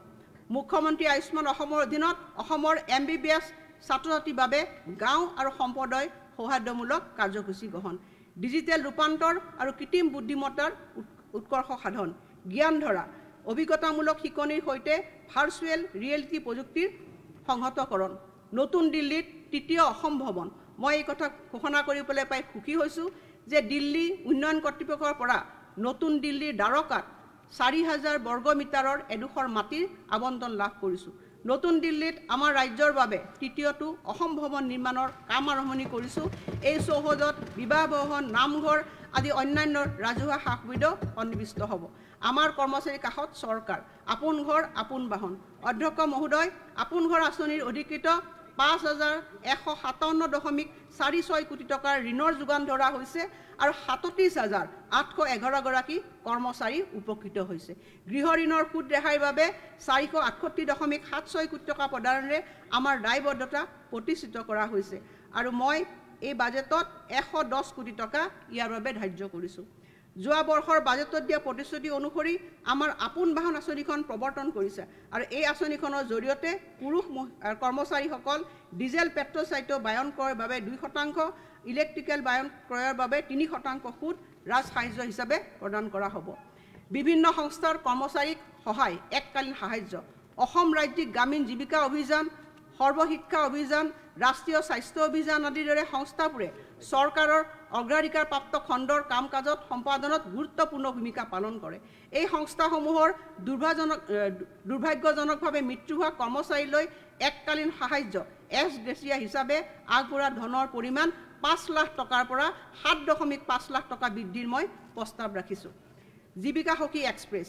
মুখ্যমন্ত্ৰী আয়ুষ্মান অসমৰ অধীনত অসমৰ MBBS ছাত্ৰ ছাত্ৰীৰ বাবে গাঁও আৰু সম্প্ৰদায় সৌহাৰ্দ্যমূলক কাৰ্যসূচী গ্ৰহণ। ডিজিটেল ৰূপান্তৰ আৰু কৃত্ৰিম বুদ্ধিমত্তাৰ উৎকৰ্ষ সাধন। জ্ঞান ধৰা অভিজ্ঞতামূলক শিকনিৰ সৈতে ভাৰ্চুৱেল ৰিয়েলিটি প্ৰযুক্তিৰ সংহতকৰণ। নতুন দিল্লীত 3য় অসম ভৱন। মই এই কথা ঘোষণা কৰিবলৈ পাই সুখী হৈছোঁ যে দিল্লী উন্নয়ন কৰ্তৃপক্ষৰ পৰা নতুন দিল্লীৰ দ্বাৰকাত 4000 বৰ্গমিটাৰৰ এডোখৰ মাটিৰ আবণ্টন লাভ কৰিছোঁ। নতুন দিল্লীত আমাৰ ৰাজ্যৰ বাবে 3য়টো অসম ভৱন নিৰ্মাণৰ কাম আৰম্ভণি কৰিছোঁ। এই চৌহদত বিবাহ ভৱন, নামঘৰ আদি অন্যান্য ৰাজহুৱা সা সুবিধাও সন্নিৱিষ্ট হ'ব। আমাৰ কৰ্মচাৰীৰ কাষত চৰকাৰ। আপোন ঘৰ আপোন বাহন। অধ্যক্ষ মহোদয়, আপোন ঘৰ আঁচনিৰ অধিকৃত ৫,১৫৭.৪৬ কোটি টকাৰ ঋণৰ যোগান ধৰা হৈছে আৰু ৩৭,৮11 গৰাকী কৰ্মচাৰী উপকৃত হৈছে। গৃহ ঋণৰ সুদ ৰেহাইৰ বাবে ৪৬৮.৭৬ কোটি টকা প্ৰদানেৰে আমাৰ দায়বদ্ধতা প্ৰতিষ্ঠিত কৰা হৈছে আৰু মই এই বাজেটত ১১০ কোটি টকা ইয়াৰ বাবে ধাৰ্য কৰিছোঁ। যোৱা বৰ্ষৰ বাজেটত দিয়া প্ৰতিশ্ৰুতি অনুসৰি আমাৰ আপোন বাহন আঁচনিখন প্ৰৱৰ্তন কৰিছে আৰু এই আঁচনিখনৰ জৰিয়তে পুৰুষ কৰ্মচাৰীসকল ডিজেল পেট্ৰল চালিত বাহন ক্ৰয়ৰ বাবে 2%, ইলেক্ট্ৰিকেল বাহন ক্ৰয়ৰ বাবে 3% সুদ ৰাজসাহায্য হিচাপে প্ৰদান কৰা হ'ব। বিভিন্ন সংস্থাৰ কৰ্মচাৰীক সহায় এককালীন সাহায্য, অসম ৰাজ্যিক গ্ৰামীণ জীৱিকা অভিযান, সৰ্বশিক্ষা অভিযান, ৰাষ্ট্ৰীয় স্বাস্থ্য অভিযান আদিৰ দৰে সংস্থাবোৰে চৰকাৰৰ অগ্ৰাধিকাৰপ্ৰাপ্ত খণ্ডৰ কাম কাজত সম্পাদনত গুৰুত্বপূৰ্ণ ভূমিকা পালন কৰে। এই সংস্থাসমূহৰ দুৰ্ভাগ্যজনকভাৱে মৃত্যু হোৱা কৰ্মচাৰীলৈ এককালীন সাহায্য এক্স গ্ৰেচিয়া হিচাপে আগবঢ়োৱা ধনৰ পৰিমাণ ৫ লাখ টকাৰ পৰা ৭.৫ লাখ টকা বৃদ্ধিৰ মই প্ৰস্তাৱ ৰাখিছোঁ। জীৱিকা সখী এক্সপ্ৰেছ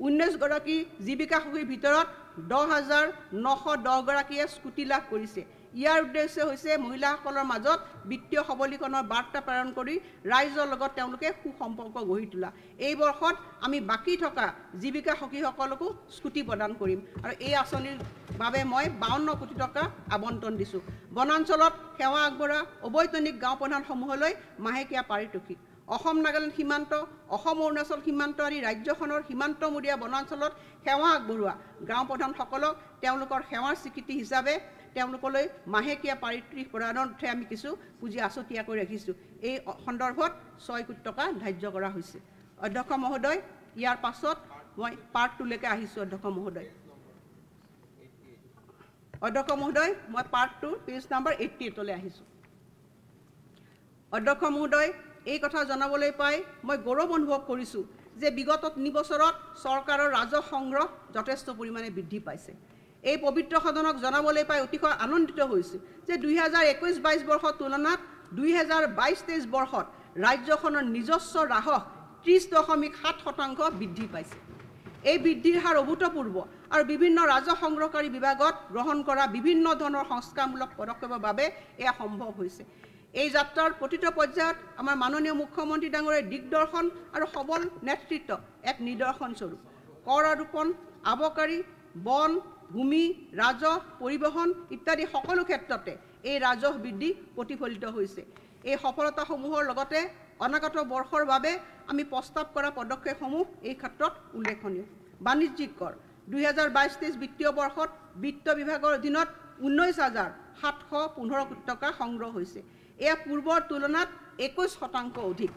19 গৰাকী জীৱিকা সখীৰ ভিতৰত 10,910 গৰাকীয়ে স্কুটি লাভ কৰিছে। ইয়াৰ উদ্দেশ্য হৈছে মহিলাসকলৰ মাজত বিত্তীয় সবলীকৰণৰ বাৰ্তা প্ৰেৰণ কৰি ৰাইজৰ লগত তেওঁলোকে সুসম্পৰ্ক গঢ়ি তোলা। এই বৰ্ষত আমি বাকী থকা জীৱিকা সখীসকলকো স্কুটি প্ৰদান কৰিম আৰু এই আঁচনিৰ বাবে মই 52 কোটি টকা আবণ্টন দিছোঁ। বনাঞ্চলত সেৱা আগবঢ়োৱা অবৈতনিক গাঁও প্ৰধানসমূহলৈ মাহেকীয়া পাৰিতোষিক। অসম নাগালেণ্ড সীমান্ত, অসম অৰুণাচল সীমান্ত আদি ৰাজ্যখনৰ সীমান্তমূৰীয়া বনাঞ্চলত সেৱা আগবঢ়োৱা গাঁও প্ৰধানসকলক তেওঁলোকৰ সেৱাৰ স্বীকৃতি হিচাপে তেওঁলোকলৈ মাহেকীয়া পাৰিতোষিক প্ৰদানৰ অৰ্থে আমি কিছু পুঁজি আছুতীয়াকৈ ৰাখিছোঁ। এই সন্দৰ্ভত 6 কোটি টকা ধাৰ্য কৰা হৈছে। অধ্যক্ষ মহোদয়, ইয়াৰ পাছত মই পাৰ্ট 2লৈকে আহিছোঁ। অধ্যক্ষ মহোদয়, মই পাৰ্ট 2 পেজ নম্বৰ 88লৈ আহিছোঁ। অধ্যক্ষ মহোদয়, এই কথা জনাবলৈ পাই মই গৌৰৱ অনুভৱ কৰিছোঁ যে বিগত 3 বছৰত চৰকাৰৰ ৰাজহ সংগ্ৰহ যথেষ্ট পৰিমাণে বৃদ্ধি পাইছে। এই পবিত্ৰ সদনক জনাবলৈ পাই অতিশয় আনন্দিত হৈছোঁ যে 2021-22 বৰ্ষৰ তুলনাত 2022-23 বৰ্ষত ৰাজ্যখনৰ নিজস্ব ৰাজহ 30.7% বৃদ্ধি পাইছে। এই বৃদ্ধিৰ হাৰ অভূতপূৰ্ব আৰু বিভিন্ন ৰাজহ সংগ্ৰহকাৰী বিভাগত গ্ৰহণ কৰা বিভিন্ন ধৰণৰ সংস্কাৰমূলক পদক্ষেপৰ বাবে এয়া সম্ভৱ হৈছে। এই যাত্ৰাৰ প্ৰতিটো পৰ্যায়ত আমাৰ মাননীয় মুখ্যমন্ত্ৰী ডাঙৰীয়াৰ দিগদৰ্শন আৰু সবল নেতৃত্ব এক নিদৰ্শন স্বৰূপ। কৰ আৰোপণ, আবকাৰী, বন, ভূমি, ৰাজহ, পৰিবহণ ইত্যাদি সকলো ক্ষেত্ৰতে এই ৰাজহ বৃদ্ধি প্ৰতিফলিত হৈছে। এই সফলতাসমূহৰ লগতে অনাগত বৰ্ষৰ বাবে আমি প্ৰস্তাৱ কৰা পদক্ষেপসমূহ এই ক্ষেত্ৰত উল্লেখনীয়। বাণিজ্যিক কৰ 2022-23 বিত্তীয় বৰ্ষত বিত্ত বিভাগৰ অধীনত 19,715 কোটি টকা সংগ্ৰহ হৈছে। এয়া পূৰ্বৰ তুলনাত 21% অধিক।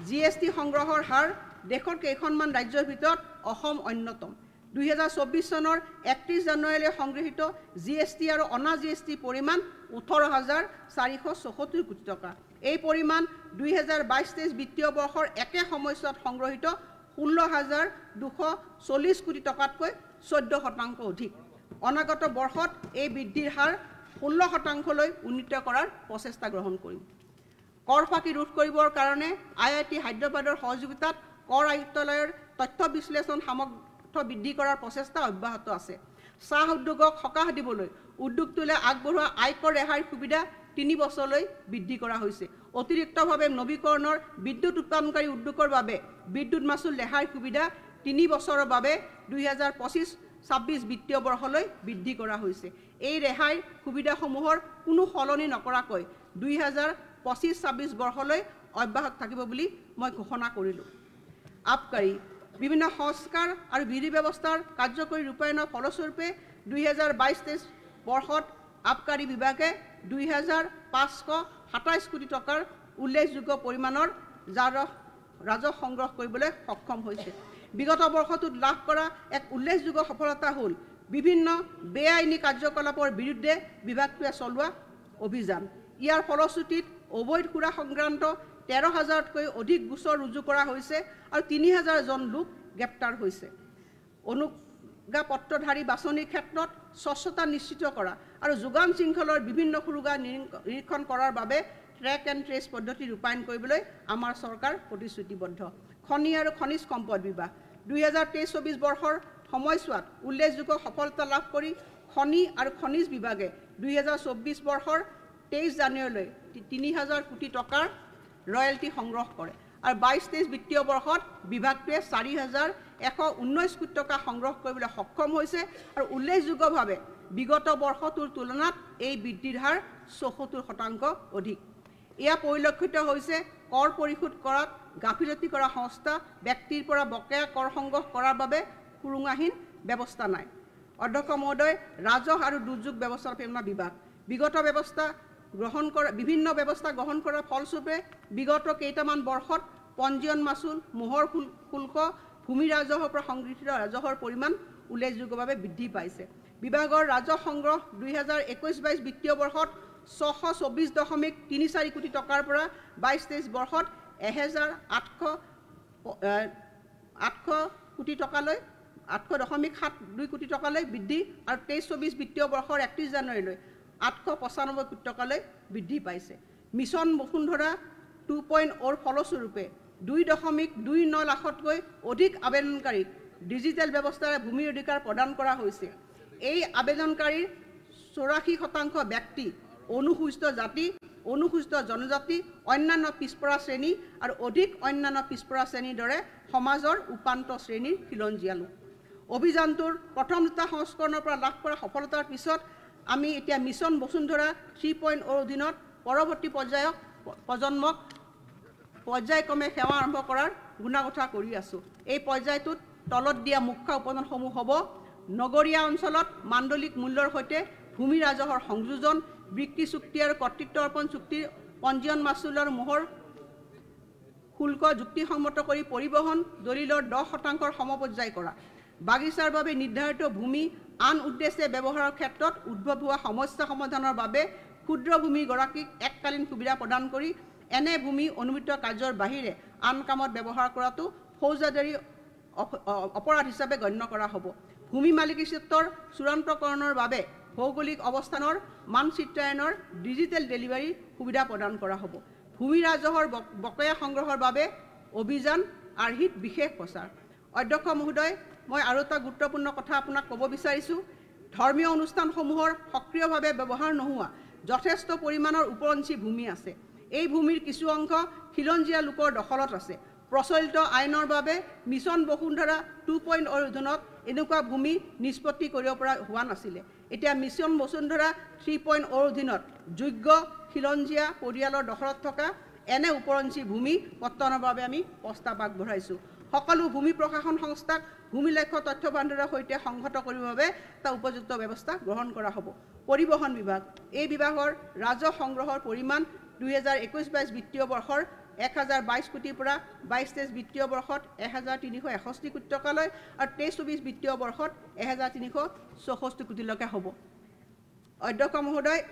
GST সংগ্ৰহৰ হাৰ দেশৰ কেইখনমান ৰাজ্যৰ ভিতৰত অসম অন্যতম। 2024 চনৰ 31 জানুৱাৰীলৈ সংগৃহীত GST আৰু অনা GST পৰিমাণ 18,474 কোটি টকা। এই পৰিমাণ 2022-23 বিত্তীয় বৰ্ষৰ একে সময়ছোৱাত সংগ্ৰহীত 16,240 কোটি টকাতকৈ 14% অধিক। অনাগত বৰ্ষত এই বৃদ্ধিৰ হাৰ 16%লৈ উন্নীত কৰাৰ প্ৰচেষ্টা গ্ৰহণ কৰিম। কৰ ফাঁকি ৰোধ কৰিবৰ কাৰণে IIT হায়দৰাবাদৰ সহযোগিতাত কৰ আয়ুক্তালয়ৰ তথ্য বিশ্লেষণ সামৰ্থ্য বৃদ্ধি কৰাৰ প্ৰচেষ্টা অব্যাহত আছে। চাহ উদ্যোগক সকাহ দিবলৈ উদ্যোগটোলৈ আগবঢ়োৱা আয়কৰ ৰেহাইৰ সুবিধা 3 বছৰলৈ বৃদ্ধি কৰা হৈছে। অতিৰিক্তভাৱে নৱীকৰণৰ বিদ্যুৎ উৎপাদনকাৰী উদ্যোগৰ বাবে বিদ্যুৎ মাচুল ৰেহাইৰ সুবিধা 3 বছৰৰ বাবে 2025-26 বিত্তীয় বৰ্ষলৈ বৃদ্ধি কৰা হৈছে। এই ৰেহাইৰ সুবিধাসমূহৰ কোনো সলনি নকৰাকৈ 2025-26 বৰ্ষলৈ অব্যাহত থাকিব বুলি মই ঘোষণা কৰিলোঁ। আবকাৰী বিভিন্ন সংস্কাৰ আৰু বিধি ব্যৱস্থাৰ কাৰ্যকৰী ৰূপায়ণৰ ফলস্বৰূপে 2022-23 বৰ্ষত আবকাৰী বিভাগে 2,527 কোটি টকাৰ উল্লেখযোগ্য পৰিমাণৰ ৰাজহ সংগ্ৰহ কৰিবলৈ সক্ষম হৈছে। বিগত বৰ্ষটোত লাভ কৰা এক উল্লেখযোগ্য সফলতা হ'ল বিভিন্ন বেআইনী কাৰ্যকলাপৰ বিৰুদ্ধে বিভাগটোৱে চলোৱা অভিযান। ইয়াৰ ফলশ্ৰুতিত অবৈধ সুৰা সংক্ৰান্ত 13,000তকৈ অধিক গোচৰ ৰুজু কৰা হৈছে আৰু 3,000 জন লোক গ্ৰেপ্তাৰ হৈছে। অনুজ্ঞাপত্ৰধাৰী বাছনিৰ ক্ষেত্ৰত স্বচ্ছতা নিশ্চিত কৰা আৰু যোগান শৃংখলৰ বিভিন্ন সুৰুঙা নিৰীক্ষণ কৰাৰ বাবে ট্ৰেক এণ্ড ট্ৰেচ পদ্ধতি ৰূপায়ণ কৰিবলৈ আমাৰ চৰকাৰ প্ৰতিশ্ৰুতিবদ্ধ। খনি আৰু খনিজ সম্পদ বিভাগ 2023-24 বৰ্ষৰ সময়ছোৱাত উল্লেখযোগ্য সফলতা লাভ কৰি খনি আৰু খনিজ বিভাগে 2024 বৰ্ষৰ 23 জানুৱাৰীলৈ 3000 কোটি টকাৰ ৰয়েলটি সংগ্ৰহ কৰে আৰু 22-23 বিত্তীয় বৰ্ষত বিভাগটোৱে 4119 কোটি টকা সংগ্ৰহ কৰিবলৈ সক্ষম হৈছে আৰু উল্লেখযোগ্যভাৱে বিগত বৰ্ষটোৰ তুলনাত এই বৃদ্ধিৰ হাৰ 74% অধিক। এয়া পৰিলক্ষিত হৈছে কৰ পৰিশোধ কৰাত গাফিলতি কৰা সংস্থা ব্যক্তিৰ পৰা বকেয়া কৰ সংগ্ৰহ কৰাৰ বাবে সুৰুঙাহীন ব্যৱস্থা নাই। অধ্যক্ষ মহোদয়, ৰাজহ আৰু দুৰ্যোগ ব্যৱস্থাপনা বিভাগ বিগত ব্যৱস্থা গ্ৰহণ কৰা বিভিন্ন ব্যৱস্থা গ্ৰহণ কৰাৰ ফলস্বৰূপে বিগত কেইটামান বৰ্ষত পঞ্জীয়ন মাচুল, মোহৰ শুল্ক, ভূমি ৰাজহৰ পৰা সংগৃহীত ৰাজহৰ পৰিমাণ উল্লেখযোগ্যভাৱে বৃদ্ধি পাইছে। বিভাগৰ ৰাজহ সংগ্ৰহ 2021-22 বিত্তীয় বৰ্ষত 624.34 কোটি টকাৰ পৰা 22-23 বৰ্ষত 1800 কোটি টকালৈ 800.72 কোটি টকালৈ বৃদ্ধি আৰু 23-24 বিত্তীয় বৰ্ষৰ 31 জানুৱাৰীলৈ 895 কোটি টকালৈ বৃদ্ধি পাইছে। মিছন বসুন্ধৰা 2.0 ফলস্বৰূপে 2.29 লাখতকৈ অধিক আবেদনকাৰীক ডিজিটেল ব্যৱস্থাৰে ভূমিৰ অধিকাৰ প্ৰদান কৰা হৈছে। এই আবেদনকাৰীৰ 84% ব্যক্তি অনুসূচিত জাতি, অনুসূচিত জনজাতি, অন্যান্য পিছপৰা শ্ৰেণী আৰু অধিক অন্যান্য পিছপৰা শ্ৰেণীৰ দৰে সমাজৰ উপান্ত শ্ৰেণীৰ খিলঞ্জীয়া লোক। অভিযানটোৰ প্ৰথম দুটা সংস্কৰণৰ পৰা লাভ কৰা সফলতাৰ পিছত আমি এতিয়া মিছন বসুন্ধৰা 3.0 অধীনত পৰৱৰ্তী প্ৰজন্মক পৰ্যায়ক্ৰমে সেৱা আৰম্ভ কৰাৰ গুণাগথা কৰি আছোঁ। এই পৰ্যায়টোত তলত দিয়া মুখ্য উপাদানসমূহ হ'ব: নগৰীয়া অঞ্চলত মাণ্ডলিক মূল্যৰ সৈতে ভূমি ৰাজহৰ সংযোজন, বিক্ৰী চুক্তি আৰু কৰ্তৃত্ব অৰ্পণ চুক্তিৰ পঞ্জীয়ন মাচুল আৰু মোহৰ শুল্ক যুক্তিসম্মত কৰি পৰিবহণ দলিলৰ 10% সমপৰ্যায় কৰা, বাগিচাৰ বাবে নিৰ্ধাৰিত ভূমি আন উদ্দেশ্যে ব্যৱহাৰৰ ক্ষেত্ৰত উদ্ভৱ হোৱা সমস্যা সমাধানৰ বাবে ক্ষুদ্ৰ ভূমিগৰাকীক এককালীন সুবিধা প্ৰদান কৰি এনে ভূমি অনুমোদিত কাৰ্যৰ বাহিৰে আন কামত ব্যৱহাৰ কৰাটো ফৌজদাৰী অপৰাধ হিচাপে গণ্য কৰা হ'ব। ভূমি মালিকী স্বত্বৰ চূড়ান্তকৰণৰ বাবে ভৌগোলিক অৱস্থানৰ মানচিত্ৰায়নৰ ডিজিটেল ডেলিভাৰী সুবিধা প্ৰদান কৰা হ'ব। ভূমি ৰাজহৰ বকেয়া সংগ্ৰহৰ বাবে অভিযান আৰ্হিত বিশেষ প্ৰচাৰ। অধ্যক্ষ মহোদয়, মই আৰু এটা গুৰুত্বপূৰ্ণ কথা আপোনাক ক'ব বিচাৰিছোঁ। ধৰ্মীয় অনুষ্ঠানসমূহৰ সক্ৰিয়ভাৱে ব্যৱহাৰ নোহোৱা যথেষ্ট পৰিমাণৰ উপৰঞ্চি ভূমি আছে। এই ভূমিৰ কিছু অংশ খিলঞ্জীয়া লোকৰ দখলত আছে। প্ৰচলিত আইনৰ বাবে মিছন বসুন্ধৰা 2.0 অধীনত এনেকুৱা ভূমি নিষ্পত্তি কৰিব পৰা হোৱা নাছিলে। এতিয়া মিছন বসুন্ধৰা 3.0 অধীনত যোগ্য খিলঞ্জীয়া পৰিয়ালৰ দখলত থকা এনে উপৰঞ্চি ভূমি পত্তনৰ বাবে আমি প্ৰস্তাৱ আগবঢ়াইছোঁ। সকলো ভূমি প্ৰশাসন সংস্থাক ভূমি লক্ষ্য তথ্য ভাণ্ডাৰৰ সৈতে সংহত কৰিবৰ বাবে এটা উপযুক্ত ব্যৱস্থা গ্ৰহণ কৰা হ'ব। পৰিবহণ বিভাগ এই বিভাগৰ ৰাজহ সংগ্ৰহৰ পৰিমাণ 2021-22 বিত্তীয় বৰ্ষৰ 1022 কোটিৰ পৰা 22-23 বিত্তীয় বৰ্ষত 1361 কোটি টকালৈ আৰু 23-24 বিত্তীয় বৰ্ষত 1364 কোটিলৈকে হ'ব। অধ্যক্ষ মহোদয়,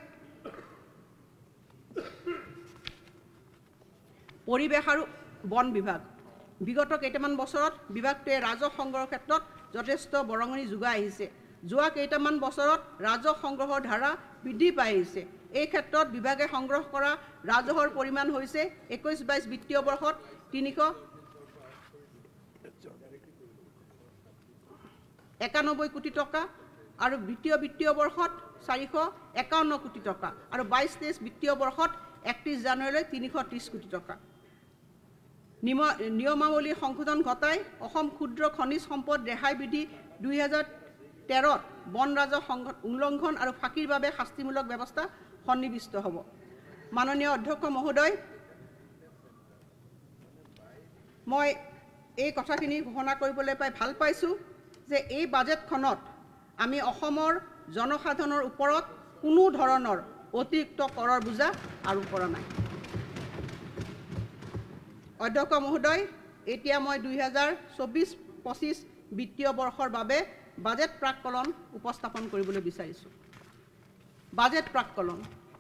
পৰিৱেশ আৰু বন বিভাগ বিগত কেইটামান বছৰত বিভাগটোৱে ৰাজহ সংগ্ৰহৰ ক্ষেত্ৰত যথেষ্ট বৰঙণি যোগাই আহিছে। যোৱা কেইটামান বছৰত ৰাজহ সংগ্ৰহৰ ধাৰা বৃদ্ধি পাই আহিছে। এই ক্ষেত্ৰত বিভাগে সংগ্ৰহ কৰা ৰাজহৰ পৰিমাণ হৈছে 21-22 বিত্তীয় বৰ্ষত 391 কোটি টকা আৰু দ্বিতীয় বিত্তীয় বৰ্ষত 451 কোটি টকা আৰু 22-23 বিত্তীয় বৰ্ষত 31 জানুৱাৰীলৈ 330 কোটি টকা। নিয়মাৱলী সংশোধন ঘটাই অসম ক্ষুদ্ৰ খনিজ সম্পদ ৰেহাই বিধি 2013ত বন ৰাজহ উল্লংঘন আৰু ফাঁকিৰ বাবে শাস্তিমূলক ব্যৱস্থা সন্নিৱিষ্ট হ'ব। মাননীয় অধ্যক্ষ মহোদয়, মই এই কথাখিনি ঘোষণা কৰিবলৈ পাই ভাল পাইছোঁ যে এই বাজেটখনত আমি অসমৰ জনসাধাৰণৰ ওপৰত কোনো ধৰণৰ অতিৰিক্ত কৰৰ বোজা আৰোপ কৰা নাই। অধ্যক্ষ মহোদয়, এতিয়া মই 2024-25 বিত্তীয় বৰ্ষৰ বাবে বাজেট প্ৰাক্কলন উপস্থাপন কৰিবলৈ বিচাৰিছোঁ। বাজেট প্ৰাক্কলন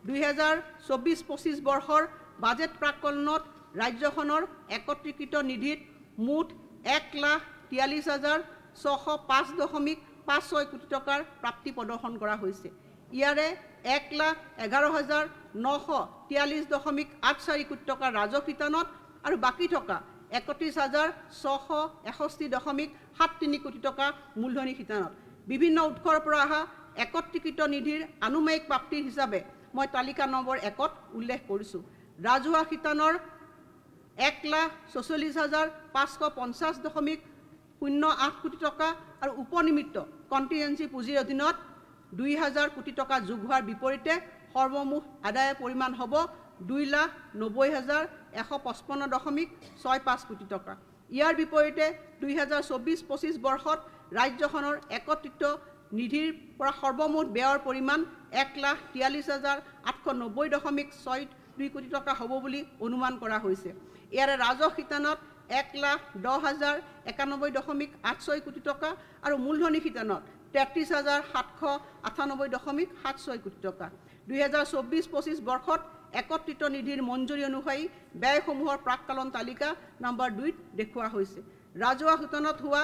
2024-25 বৰ্ষৰ বাজেট প্ৰাক্কলনত ৰাজ্যখনৰ একত্ৰীকৃত নিধিত মুঠ 1,43,605.56 কোটি টকাৰ প্ৰাপ্তি প্ৰদৰ্শন কৰা হৈছে। ইয়াৰে 1,11,943.84 কোটি টকাৰ ৰাজহ বিতৰণত আৰু বাকী থকা 31,661.73 কোটি টকা মূলধনী শিতানত বিভিন্ন উৎসৰ পৰা অহা একত্ৰীকৃত নিধিৰ আনুমায়িক প্ৰাপ্তিৰ হিচাপে মই তালিকা নম্বৰ 1ত উল্লেখ কৰিছোঁ। ৰাজহুৱা শিতানৰ 1,46,550.08 কোটি টকা আৰু উপনিমিত্ত কণ্টিজেঞ্চি পুঁজিৰ অধীনত 2,000 কোটি টকা যোগ হোৱাৰ বিপৰীতে সৰ্বমুঠ আদায়ৰ পৰিমাণ হ'ব 2,90,155.65 কোটি টকা। ইয়াৰ বিপৰীতে 2024-25 বৰ্ষত ৰাজ্যখনৰ একত্ৰিত নিধিৰ পৰা সৰ্বমুঠ ব্যয়ৰ পৰিমাণ 1,43,890.62 কোটি টকা হ'ব বুলি অনুমান কৰা হৈছে। ইয়াৰে ৰাজহ শিতানত 1,10,091.86 কোটি টকা আৰু মূলধনী শিতানত 33,798.76 কোটি টকা। 2024-25 বৰ্ষত একত্ৰিত নিধিৰ মঞ্জুৰি অনুসৰি ব্যয়সমূহৰ প্ৰাককালীন তালিকা নম্বৰ 2ত দেখুওৱা হৈছে। ৰাজহুৱা শিতানত হোৱা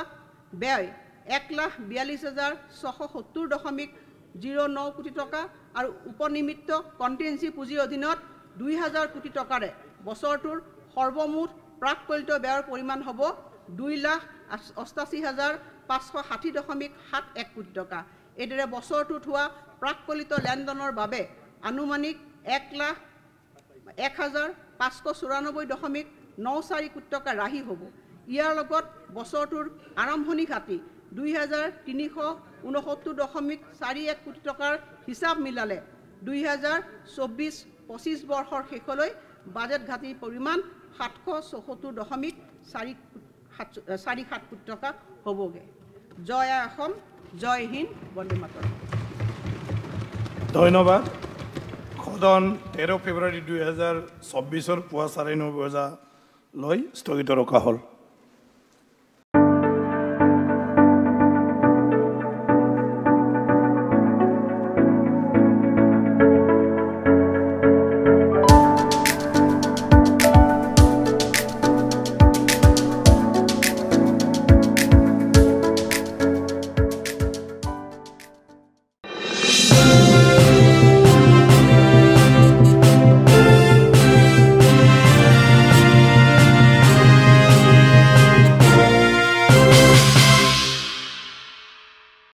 ব্যয় 1,42,670.09 কোটি টকা আৰু উপনিমিত্ত কণ্টিজেঞ্চি পুঁজিৰ অধীনত 2,000 কোটি টকাৰে বছৰটোৰ সৰ্বমুঠ প্ৰাককলিত ব্যয়ৰ পৰিমাণ হ'ব 2,88,560.71 কোটি টকা। এইদৰে বছৰটোত হোৱা প্ৰাককলিত লেনদেনৰ বাবে আনুমানিক 1,01,594.94 কোটি টকা ৰাহি হ'ব। ইয়াৰ লগত বছৰটোৰ আৰম্ভণি ঘাটি 2,369.41 কোটি টকাৰ হিচাপ মিলালে 2024-25 বৰ্ষৰ শেষলৈ বাজেট ঘাটিৰ পৰিমাণ 774.47 কোটি টকা হ'বগৈ। জয় অসম, জয় হিন্দ, বন্দে মাতৰম। ধন্যবাদ। সদন 13 ফেব্ৰুৱাৰী 2024 পুৱা 9:30 বজালৈ স্থগিত ৰখা হ'ল।